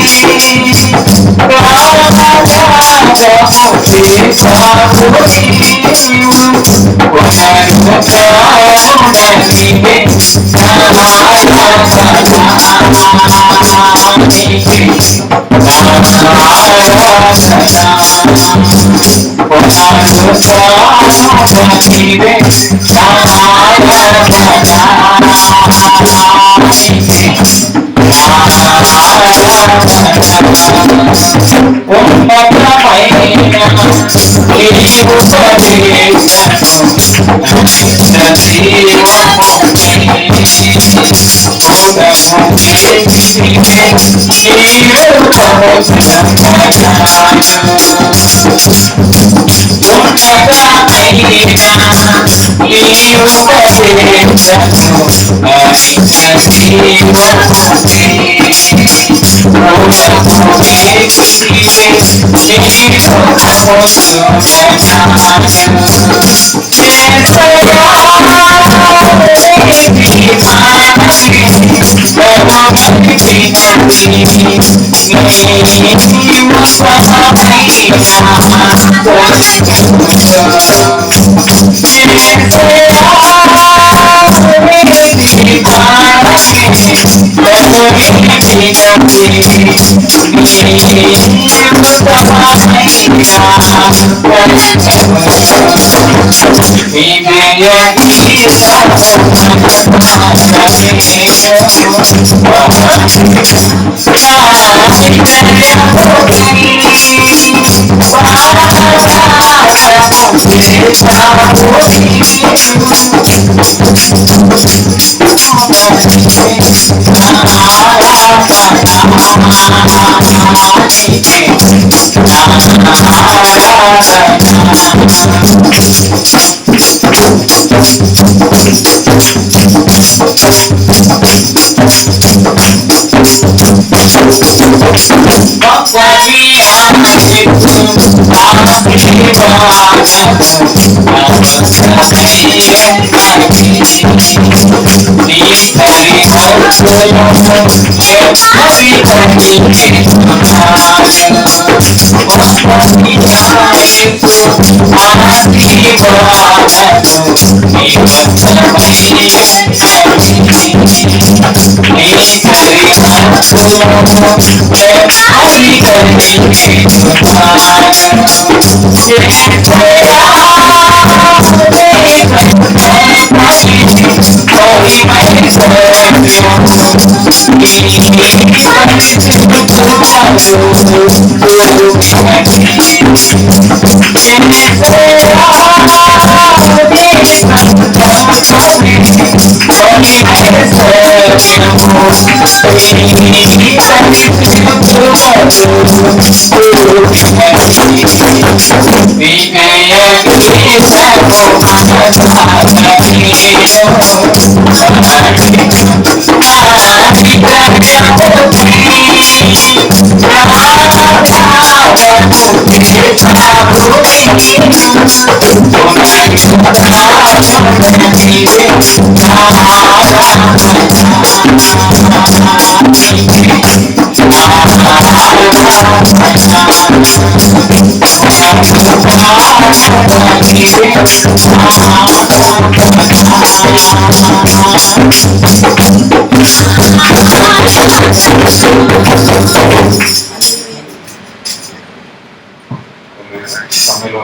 సమయంలో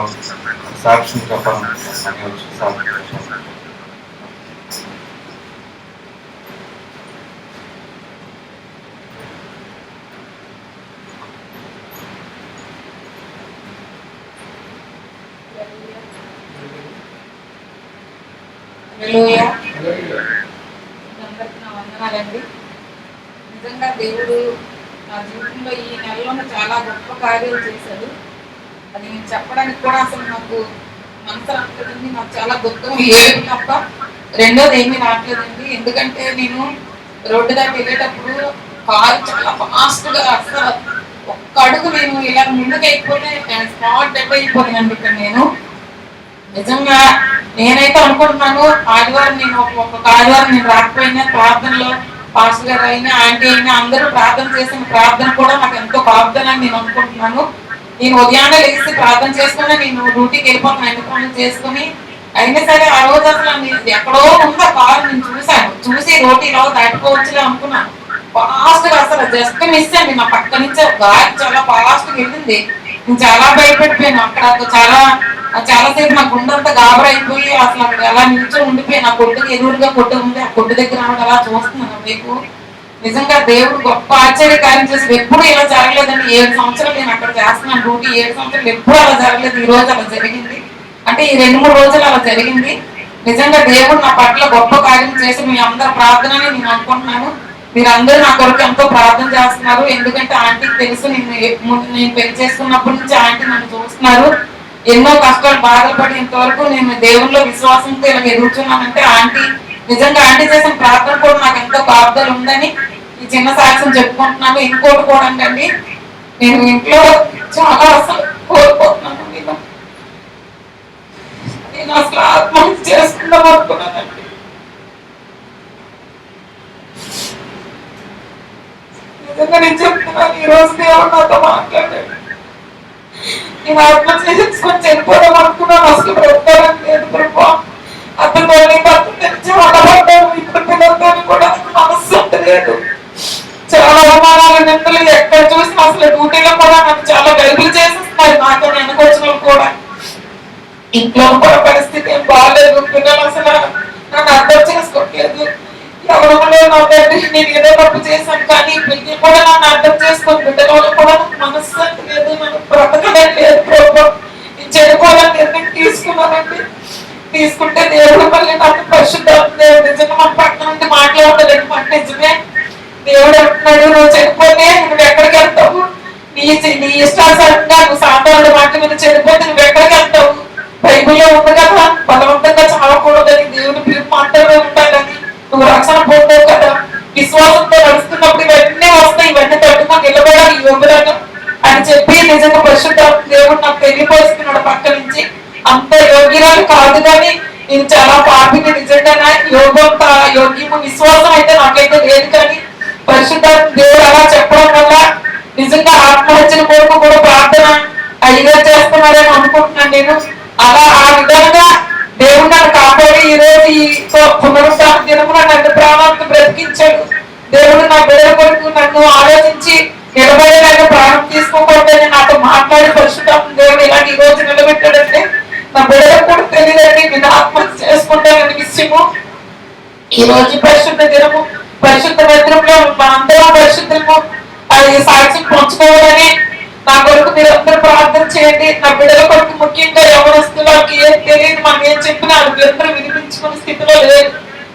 సాక్ష్యం చెప్పాలనుకుంటున్నాను. వచ్చి సాక్ష్యం చెప్పాలి. హల్లెలూయా. అందరికీ నా వందనాలండి. నిజంగా దేవుడు నా జీవితంలో ఈ నెలలో చాలా గొప్ప కార్యాలు చేశాడు. అది నేను చెప్పడానికి కూడా అసలు నాకు మనసు రావట్లేదండి. నాకు చాలా దుఃఖం, ఏడు తప్ప రెండోది ఏమీ రావట్లేదండి. ఎందుకంటే నేను రోడ్డు దాకా వెళ్ళేటప్పుడు కారు చాలా ఫాస్ట్గా అసలు ఒక్క అడుగు నేను ఇలా ముందుకు అయిపోతే స్పాట్ డెడ్ అయిపోయానండి. ఇక్కడ నేను నిజంగా నేనైతే అనుకుంటున్నాను, ఆదివారం నేను ఒక ఆదివారం నేను రాకపోయినా ప్రార్థనలో పాస్టర్ గారు అయినా ఆంటీ అయినా అందరూ ప్రార్థన చేసిన ప్రార్థన కూడా నాకు ఎంతో ప్రార్థన అని నేను అనుకుంటున్నాను. నేను ఉదయాన్నే లేచి ప్రార్థన చేసుకుని నేను డ్యూటీకి వెళ్ళిపోతాను, అన్ని పనులు చేసుకుని. అయినా సరే ఆ రోజు అసలు ఎక్కడో ఉందా కారు, నేను చూసి రోటీలో దాటిపోవచ్చులే అనుకున్నాను. ఫాస్ట్ గా అసలు జస్ట్ మిస్ అండి, నా పక్క నుంచి గాలి చాలా ఫాస్ట్ గా వెళ్ళింది. నేను చాలా భయపడిపోయాను. అక్కడ చాలాసేపు నా గుండెంతా గాబర అయిపోయి అసలు అక్కడ అలా నిల్చొని ఉండిపోయాను. ఆ కొట్టుకు ఎదురుగా కొట్టు ఉంది, ఆ కొట్టు దగ్గర అలా చూస్తున్నాను వైపు. నిజంగా దేవుడు గొప్ప ఆశ్చర్యకార్యం చేసి ఎప్పుడు ఇలా జరగలేదండి. 7 సంవత్సరాలు నేను అక్కడ చేస్తున్నాను డ్యూటీ, 7 సంవత్సరాలు ఎప్పుడు అలా జరగలేదు. ఈ రోజు అలా జరిగింది, అంటే ఈ 2-3 రోజులు అలా జరిగింది. నిజంగా దేవుడు నా పట్ల గొప్ప కార్యం చేసి మీ అందరి ప్రార్థనని నేను అనుకుంటున్నాను. మీరు అందరూ నా కొరకు ఎంతో ప్రార్థన చేస్తున్నారు. ఎందుకంటే ఆంటీకి తెలుసు, నేను పెళ్లి చేసుకున్నప్పటి నుంచి ఆంటీ నన్ను చూస్తున్నారు. ఎన్నో కష్టాలు బాధలు పడి ఇంతవరకు నేను దేవుళ్ళలో విశ్వాసంతో ఇలా ఎదుగుతున్నానంటే ఆంటీ, నిజంగా ఆంటీ చేసిన ప్రార్థన కూడా నాకు ఎంతో కాపుదలు ఉందని ఈ చిన్న సాక్ష్యం చెప్పుకుంటున్నాను. ఇంకోటి కూడా అండి, నేను ఇంట్లో చాలా అసలు కోల్పోతున్నాను. నేను అసలు ఆత్మహత్య చేసుకుందాం అనుకున్నానండి. నిజంగా నేను చెప్తున్నాను, ఈ రోజు దేవుడు నాతో మాట్లాడాడు. నేను ఆత్మహత్య చేసుకొని చనిపోదాం అనుకున్నాను. అసలు బ్రతకాలని లేదు ప్రభా. అతను చాలా పడ్డాను. ఇప్పుడు పిల్లలతో కూడా మనస్సు లేదు. చాలా అవమానాలు, నిందలు ఎక్కడ చూసినా అసలు డ్యూటీలో కూడా నన్ను చాలా గెలుపులు చేసేస్తున్నారు. నాతో వెనకొచ్చిన కూడా ఇంట్లో కూడా పరిస్థితి ఏం బాగాలేదు. పిల్లలు అసలు నన్ను అర్థం చేసుకోవట్లేదు. ఎవరిలో నా తండ్రి నేను ఏదో తప్పు చేశాను, కానీ పిల్లలు కూడా నన్ను అర్థం చేసుకొని బిడ్డల కూడా నాకు మనశ్శాంతి లేదు, నన్ను బ్రతకలేదు లేదు ప్రభావం. నేను చెడిపోవాలని నిర్ణయం తీసుకున్నానండి. తీసుకుంటే దేవుడు మళ్ళీ నాకు పరిశుద్ధాత్మ దేవుడు నిజంగా మన పక్కన నుండి మాట్లాడతాడు. మన నిజమే దేవుడు అంటున్నాడు, నువ్వు చనిపోతే నువ్వు ఎక్కడికి వెళ్తావు? నీ ఇష్టానుసారంగా నువ్వు సాధారణ మాటల మీద చనిపోతే నువ్వు ఎక్కడికి వెళ్తావు? బైబిల్లో ఉంది కదా, బలవంతంగా చావకూడదని, దేవుని పిలుపు మాత్రమే ఉండాలని, నువ్వు రక్షణ పొందావు కదా. విశ్వాసంతో నడుస్తున్నప్పుడు ఇవన్నీ వస్తాయి, ఇవన్నీ తట్టుకొని నిలబడాలి యోగులను అని చెప్పి నిజంగా పరిశుద్ధాత్మ దేవుడు నాకు తెలియపరుస్తున్నాడు పక్క నుంచి. అంత యోగ్యురాలు కాదు, కానీ నేను చాలా పాపిని. నిజంగానే యోగ్యము విశ్వాసం అయితే నాకైతే లేదు, కానీ పరిశుద్ధాత్మ దేవుడు అలా చెప్పడం వల్ల నిజంగా ఆత్మహత్యల కొరకు కూడా ప్రార్థన అయ్యగా చేస్తున్నారని అనుకుంటున్నాను నేను. అలా ఆ విధంగా దేవుడు నన్ను కాపాడి ఈ రోజు ఈ పునరుద్ధాన దినమున నన్ను ప్రాణాలను బ్రతికించాడు. దేవుడు నా బిడ్డల కొరకు నన్ను ఆలోచించి నిలబడి నన్ను ప్రాణం తీసుకోకూడదని నాతో మాట్లాడి పరిశుద్ధాత్మ దేవుడు ఇలాంటి ఈ రోజు నిలబెట్టాడంటే నా బిడ్డలకు కూడా తెలియదండి. నేను ఆత్మహత్య చేసుకుంటానని విషయము. ఈ రోజు పరిశుద్ధ దినము, పరిశుద్ధ మందిరంలో మనందరం పరిశుద్ధము అది సాక్ష్యం పంచుకోవాలని నా కొరకు మీరు అందరూ ప్రార్థన చేయండి. నా బిడ్డల కొరకు ముఖ్యంగా ఎవరొస్తులకి ఏం తెలియదు, మనం ఏం చెప్పినా అందరూ వినిపించుకునే స్థితిలో లేదు.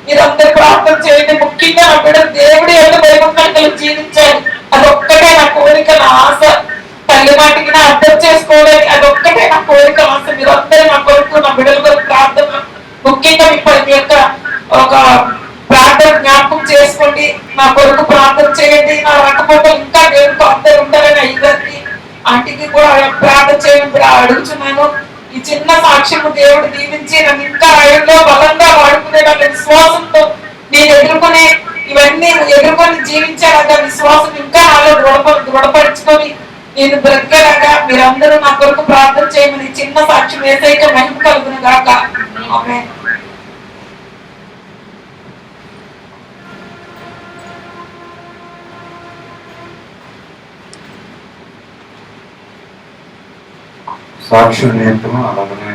మీరందరూ ప్రార్థన చేయండి. ముఖ్యంగా నా బిడ్డలు దేవుడి యొక్క భయభక్తులు జీవించాలి. అదొక్కటే నా కోరిక, నా ఆశ. తల్లి మాటికి నా అర్థం చేసుకోవాలి, అదొక్కటే నా కోరిక, ఆశ. మీరందరూ నా కొరకు, నా బిడ్డల కొరకు ప్రార్థన, ముఖ్యంగా మీ యొక్క ఒక ప్రార్థన జ్ఞాపకం చేసుకోండి. నా కొరకు ప్రార్థన చేయండి. నా రకపోతే ఇంకా దేవుడితో అందరూ ఉంటారని అయ్యగారికి ఆంటీకి కూడా ప్రార్థన చేయమని అడుగుతున్నాను. ఈ చిన్న సాక్ష్యము దేవుడు దీవించి నన్ను ఇంకా ఆయనలో బలంగా వాడుకునే వాళ్ళ విశ్వాసంతో నేను ఇవన్నీ ఎదుర్కొని జీవించేలాగా విశ్వాసం ఇంకా నాలో దృఢపరుచుకొని నేను బ్రతికేలాగా మీరందరూ నా కొరకు ప్రార్థన చేయమని చిన్న సాక్ష్యం ఏసైక మహిమ కలుగును గాక. ఆమేన్. సాక్ష్యం నిమిత్తము అలాగనే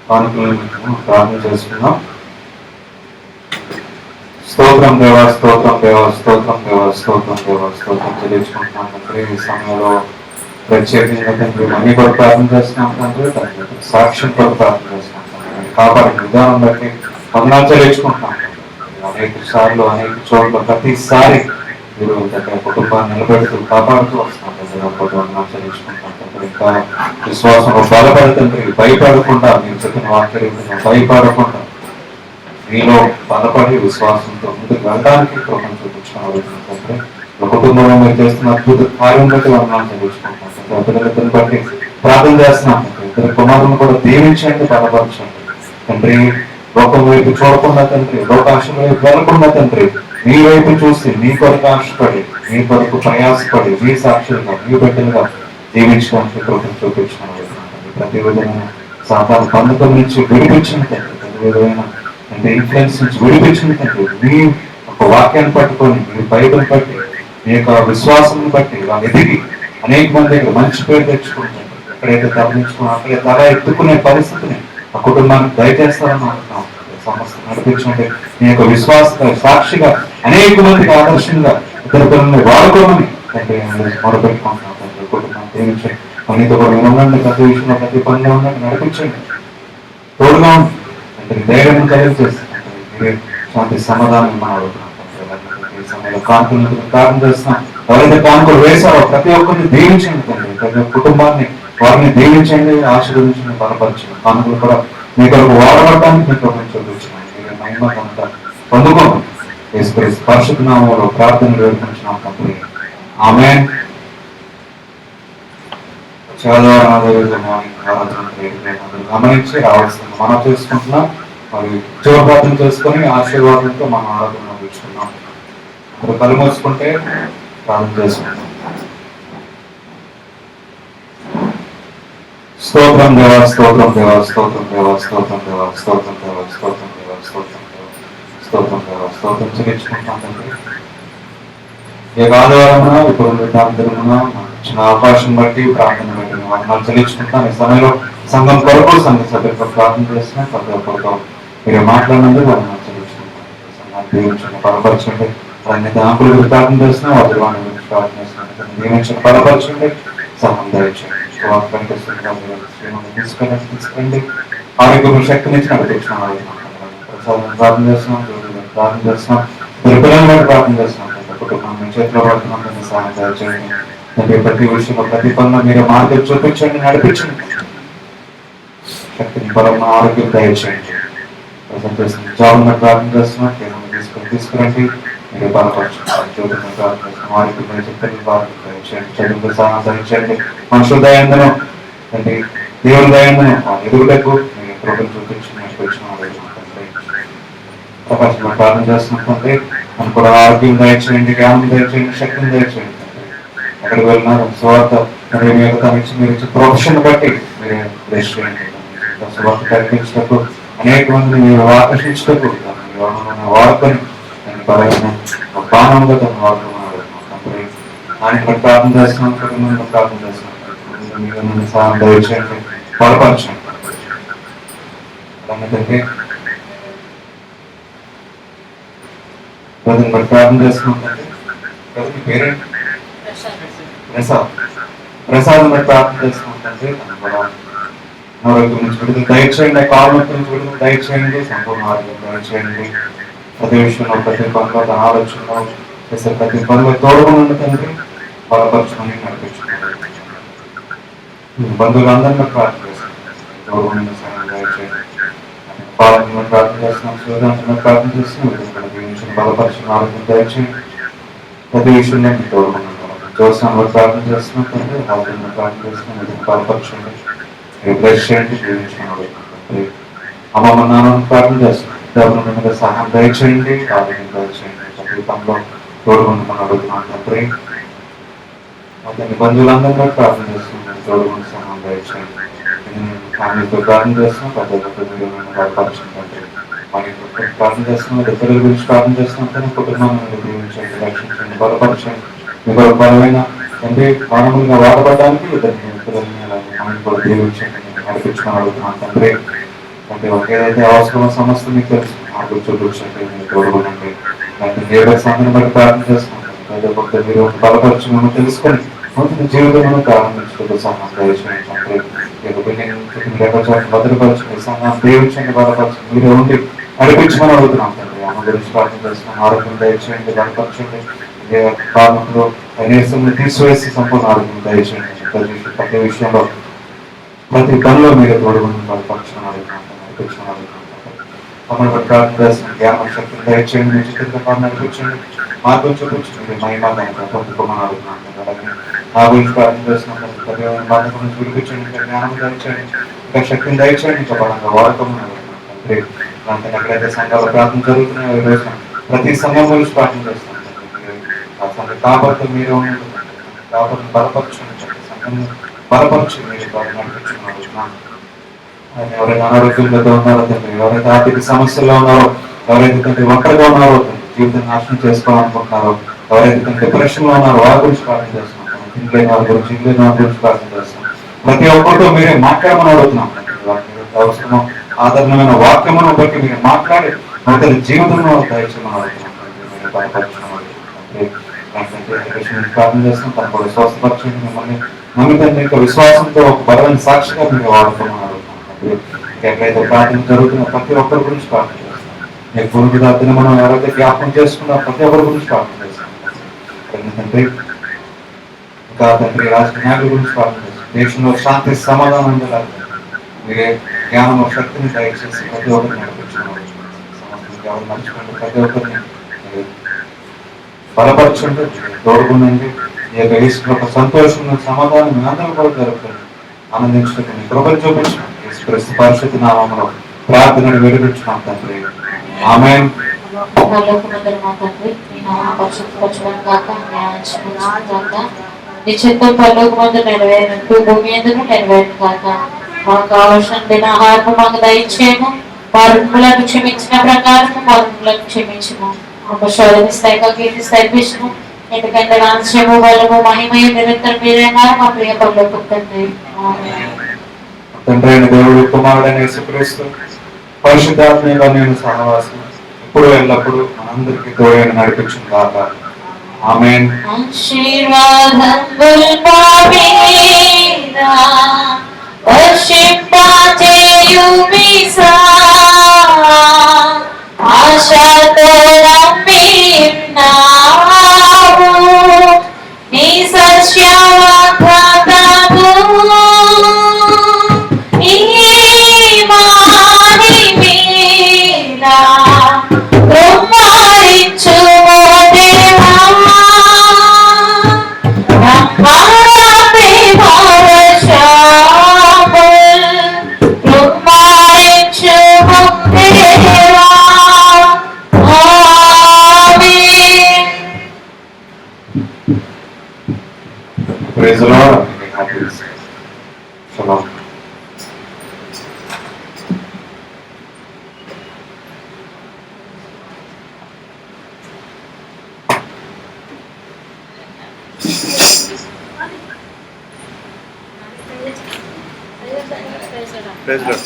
కానుకల నిమిత్తము ప్రార్థన చేసుకున్నాం. స్తోత్రం దేవా, స్తోత్రం దేవా, స్తోత్రం దేవా, స్తోత్రం దేవా, స్తోత్రం చెల్లించుకుంటున్నాం తండ్రి. ఈ సమయంలో ప్రత్యేకంగా తండ్రి అన్ని కొరకు ప్రార్థన చేస్తున్నాం తండ్రి. సాక్ష్యం కొరకు ప్రార్థన చేస్తున్నాం తండ్రి. కాపాడే విధానం బట్టి వందనాలు చెల్లించుకుంటున్నాం. అనేక సార్లు అనేక చోట్ల ప్రతిసారి మీరు దగ్గర కుటుంబాన్ని నిలబెడుతూ కాపాడుతూ వస్తున్నాం తండ్రి. అప్పుడు వందనాలు చెల్లించుకుంటున్నాం తండ్రి. ఇంకా విశ్వాసంలో బలపడుతుంది, భయపడకుండా మీరు చెప్పిన వాక్యం భయపడకుండా మీలో బలపడి విశ్వాసంతో ముందుకు వెళ్ళడానికి కృపను చూపించుకోవాలి తండ్రి. కుటుంబంలో మీరు చేస్తున్న అద్భుత కార్యం బట్టి వందనాలు చెల్లించుకుంటున్నాం. పిల్లలిద్దరిని బట్టి ప్రార్థన చేస్తున్నాం. ఇద్దరు కుమారులను కూడా దీవించండి, బలపరచండి తండ్రి. లోకం వైపు చూడకుండా తండ్రి, లోకాశం వైపు వెళ్ళకుండా తండ్రి, మీ వైపు చూసి మీ కొరకు ఆశపడి, మీ కొరకు ప్రయాసపడి, మీ సాక్షులుగా, మీ బిడ్డలుగా జీవించడానికి కృపను చూపించమని ప్రతి విధమైన సాధారణ బంధకం నుంచి విడిపించిన తండ్రి, ప్రతి విధమైన అంటే ఇన్ఫ్లుయెన్స్ నుంచి విడిపించిన తండ్రి, మీ ఒక వాక్యాన్ని పట్టుకొని మీ బైబిల్ బట్టి మీ యొక్క విశ్వాసం బట్టి వాళ్ళు ఎదిగి అనేక మంది దగ్గర మంచి పేరు తెచ్చుకుంటారు. ఎక్కడైతే తరలించుకున్నా అక్కడే తల ఎత్తుకునే పరిస్థితిని ఆ కుటుంబానికి దయచేస్తారని అనుకుంటున్నాం. సమస్య నడిపించండి. మీ యొక్క విశ్వాస సాక్షిగా అనేక మందికి ఆదర్శంగా ఇతర పిల్లల్ని వాడుకోమని తండ్రి మొదలుపెట్టుకుంటున్నాం. తండ్రి కుటుంబాన్ని దీవించండి. మనీతో కూడా మీరు ఉండండి. ప్రతి విషయంలో ప్రతి పనిలో ఉండండి, నడిపించండి, తోడుగా ఉండి తండ్రి ధైర్యం కలిగజేస్తాం. మీరే శాంతి సమాధానం మనం అడుగుతున్నాం. ఈ సమయంలో కానుకలు ప్రార్థన చేస్తున్నాం. ఎవరైతే కానుకలు వేశారో ప్రతి ఒక్కరిని దీవించండి తండ్రి. ప్రతి ఒక్క కుటుంబాన్ని వారిని దీవించండి, ఆశీర్వదించండి, బలపరచండి. కానుకలు కూడా మీ కొరకు వాడబడటానికి మీ కొరకు చూపించండి. మీరు మహిమ ఘనత పొందుకోండి. యేసుక్రీస్తు పరిశుద్ధ నామములో ప్రార్థన వేడుకుంటున్నాం తండ్రి. ఆమేన్. గమనించి రావాల్సిన మనం చేసుకుంటున్నాం. మరి చివరి ప్రార్థన చేసుకొని ఆశీర్వాదంతో మనం ఆరాధన ముగించుకున్నాం. ఇప్పుడు కళ్ళు మూసుకుంటే ప్రార్థన చేసుకుంటాం. స్తోత్రం దేవా, స్తోత్రం దేవా, స్తోత్రం దేవా, స్తోత్రం దేవా, స్తోత్రం దేవా, స్తోత్రం దేవా, స్తోత్రం దేవా, స్తోత్రం దేవా, స్తోత్రం చెల్లించుకుంటాం తండ్రి. ఏ ఆదివారమున ఇప్పుడు దినమున ఇచ్చిన అవకాశం బట్టి ప్రార్థన బట్టి వందనాలు చెల్లించుకుంటాం. ఈ సమయంలో సంఘం కొరకు సంఘ సభ్యులతో ప్రార్థన చేస్తున్నాం. ప్రతి ఒక్కరితో మీరు మాట్లాడినందుకు వందనాలు చెల్లించుకుంటాం. సంఘాన్ని దీవించండి, బలపరచండి. అన్ని దాంపుల గురించి ప్రార్థన చేస్తున్నాం. వాటి వాటి గురించి ప్రార్థన చేస్తున్నాం. దీవించండి, బలపరచండి, సంఘం ధరించండి. తీసుకురండి. ఆరోగ్యం శక్తి నుంచి నడిపించిన ప్రార్థన చేస్తున్నాం. ప్రార్థన చేస్తున్నాం. పిల్లలను బట్టి ప్రార్థన చేస్తున్నాం. కుటుంబం మీ చేతిలో పడుతున్నాం. సహాయం దయచేయండి. ప్రతి విషయంలో ప్రతి పనులు మీరు మార్గం చూపించండి, నడిపించండి. శక్తిని బలం ఆరోగ్యం దయచేయండి. జాబ్ ప్రార్థన చేస్తున్నాం. తీసుకురండి. మీరు బలపరచండి. జ్యోతిని ప్రార్థన చేస్తున్నాం. ఆరోగ్యం దయచేయండి. చదువుకు సహాయం దయచేయండి. మనుషుల దయందనం అంటే దేవుని దయందనం ఎదుగుటకు మీరు కృపను చూపించి నడిపించిన ప్రపంచంలో ప్రార్థన చేస్తున్నట్టుంటే మనం కూడా ఆరోగ్యం దయచేయండి, జ్ఞానం దయచేయండి, శక్తిని దయచేయండి. ఎక్కడికి వెళ్ళినా స్వార్థ మరియు మీరు ఇచ్చే ప్రొఫెషన్ బట్టి మీరు బ్లెస్ చేయండి. స్వార్థ కల్పించటకు అనేక మందిని మీరు ఆకర్షించటకు వాడుకొని నేను బలమైన బాణంగా తను వాడుకున్నాడు. ఆయన ప్రార్థన చేస్తున్నాం. కుటుంబంలో ప్రార్థన చేస్తున్నాం. మీరు సహాయం దయచేయండి, బలపరచండి. అందుకంటే ప్రార్థన చేసుకుంటే పేరెంట్ ప్రసాదం బట్టి ప్రార్థన చేసుకుంటే ఆరోగ్యం నుంచి విడుదల దయచేయండి. కాళ్ళనొప్పి నుంచి విడుదల దయచేయండి. సంపూర్ణ ఆరోగ్యం దయచేయండి. ప్రతి విషయంలో ప్రతి పనిలో తన ఆలోచనలో చేసే ప్రతి పనిలో తోడుగా తండ్రి బలపరచుకొని నడిపించుకున్నారు. బంధువులందరినీ ప్రార్థన చేస్తున్నాం. తోడుగా సహాయం దయచేయండి. పాలన ప్రార్థన చేస్తున్నాం. సూర్యాంతరం ప్రార్థన చేస్తున్నాం. బలపరిచిన ఆరోగ్యం దయచేయండి. ప్రతి విషయంలో మీకు తోడుకున్నాం. జోస్నాలు ప్రార్థన చేస్తున్నాం. ఆరోగ్యం ప్రార్థన చేస్తున్నాం. బలపరచండి, బ్లెస్ చేయండి, జీవించుకున్నాడు. అమ్మమ్మ నాన్న ప్రార్థన చేస్తున్నాం. దేవుని మీద సహాయం దయచేయండి, ఆరోగ్యం దయచేయండి. ప్రతి పనిలో తోడుకుంటున్నాను అడుగుతున్నాను తండ్రి. అతని బంధువులందరూ ప్రార్థన చేస్తున్నాం. తోడుకుని సహాయం దయచేయండి. ఫ్యామిలీతో ప్రార్థన చేస్తున్నాం. బలపరచండి. మరి ప్రార్థన చేస్తున్నాం. ఇతరుల గురించి ప్రార్థన చేస్తున్నాం. కుటుంబాన్ని దీవించండి, రక్షించండి, బలపరచండి. మీకు బలమైన అంటే మానవులుగా వాడబడడానికి ఇతరులని కూడా దీవించండి, నడిపించుకొని అడుగుతున్నాను తండ్రి. అంటే ఏదైతే అవసరమో సమస్య మీకు తెలుసు. నాకు చూపించండి, మీరు తోడుకోనండి. అంటే ఏ సమయం బట్టి ప్రార్థన చేస్తున్నాం. మీరు బలపరచమని తెలుసుకొని నూతన జీవితంలో ప్రారంభించుకుంటూ సహాయం దయచేయండి తండ్రి. భద్రపరచండి, సహాయం దీవించండి, బలపరచండి. మీరు ఉండి నడిపించమని అడుగుతున్నాం తండ్రి. ఆమె గురించి ప్రార్థన చేస్తున్నాం. ఆరోగ్యం దయచేయండి, బలపరచండి. కాలంలో నీరసంలో తీసివేసి సంపూర్ణ ఆరోగ్యం దయచేయండి. ప్రతి విషయంలో ప్రతి పనిలో మీరు తోడుగుండి బలపరచమని అడుగుతున్నాం. మమ్మల్ని ప్రార్థన చేస్తున్నాం. జ్ఞాన శక్తిని దయచేయండి. మీ చిత్రంగా నడిపించండి, మార్గం చూపించండి. మహిమని అడుగుతున్నాం. నా గురించి ప్రార్థన చేస్తున్నాం. బాధ గురించి విడిపించండి, జ్ఞానం దయచేయండి, ఇంకా శక్తిని దయచేయండి, ఇంకా బలంగా వాడకమని అడుగుతున్నాం తండ్రి. దాంతో ఎక్కడైతే సంఘాల ప్రార్థన జరుగుతున్నాయో ఈ రోజున ప్రతి సంఘం గురించి ప్రార్థన చేస్తున్నాం. కాబట్టి మీరు కాబట్టి బలపరచండి, సంఘం సంఘాన్ని బలపరిచి మీరు వారిని నడిపించుకున్నారు. ఆయన ఎవరైతే అనారోగ్యంతో ఉన్నారో తండ్రి, ఎవరైతే ఆర్థిక సమస్యల్లో ఉన్నారో, ఎవరైతే తండ్రి ఒంటరిగా ఉన్నారో, జీవితం నాశనం చేసుకోవాలనుకుంటున్నారో, ఎవరైతే డిప్రెషన్ లో ఉన్నారో వారి గురించి ప్రార్థన చేస్తున్నాం. ఇంట్లో వారి గురించి, ఇంట్లో వారి గురించి ప్రార్థన చేస్తున్నాం. ప్రతి ఒక్కరితో మీరే మాట్లాడమని అడుగుతున్నాం. అవసరమో ఆదరణమైన వాక్యమును బట్టి మీరు మాట్లాడి ఒకరి జీవితంలో దయచేయమని అడుగుతున్నాం. ప్రార్థన చేస్తున్నాం. తన కూడా స్వస్థపరచండి. మిమ్మల్ని నమ్మితండి ఇంకా విశ్వాసంతో ఒక బలమైన సాక్షిగా మీరు వాడుకోమని అడుగుతున్నాం. ఎక్కడైతే ప్రార్థన జరుగుతున్న ప్రతి ఒక్కరి గురించి ప్రార్థన చేస్తున్నాం. మీ పూర్వీకుల మనం ఎవరైతే జ్ఞాపకం చేసుకున్నా ప్రతి ఒక్కరి గురించి ప్రార్థన చేస్తున్నాం. ఎందుకంటే ఇంకా తండ్రి రాజకీయ నాయకుల గురించి ప్రార్థన చేస్తున్నాం. దేశంలో శాంతి సమాధానం జరగాలి. మీరే జ్ఞానం శక్తిని దయచేసి ప్రతి ఒక్కరిని నడిపించుకున్నారు. ఎవరు నడుచుకుంటే ప్రతి ఒక్కరిని బలపరచండి, తోడుకునండి. ఈ యొక్క ఈశ్వరు ఒక సంతోషం సమాధానం మీ అందరూ కూడా జరుగుతుంది. ఆనందించడానికి మీ కృపను చూపించండి. యేసుక్రీస్తు పరిశుద్ధ నామములో ప్రార్థనను వెలుగుచున్నాం తండ్రి. ఆమేన్. నీ చిత్తం పరలోకమందు నెరవేరినట్టు భూమి ఎందుకు నెరవేరును కాక. మాకు కావలసిన ఆహారం మాకు దయచేయము. వారులను క్షమించిన ప్రకారం వారులను క్షమించము. ఒక శోధనిస్తాయిగా కీర్తిస్తాయిను. ఎందుకంటే రాజ్యము బలము మహిమయు నిరంతరం మీరేనా మా ప్రియ పరలోకపు తండ్రి. తండ్రి అయిన దేవుడు, కుమారుడైన యేసుక్రీస్తు పరిశుద్ధాత్మలో నేను సహవాసం ఇప్పుడు ఎల్లప్పుడు మనందరికీ తోడైన నడిపించును గాక. ఆమేన్. ఆశీర్వాదములు మా మీద వర్షింపజేయుమిసా. ఆశతో నమ్మి ఉన్నాము నీ సత్య వాగ్దానము. ఈ మాని మీద కుమ్మరించుము దేవా. బ్రహ్మాండే భావశాముల్ కుమ్మరించుము దేవా. ఆమేన్. Praise the Lord. Shalom. Praise God.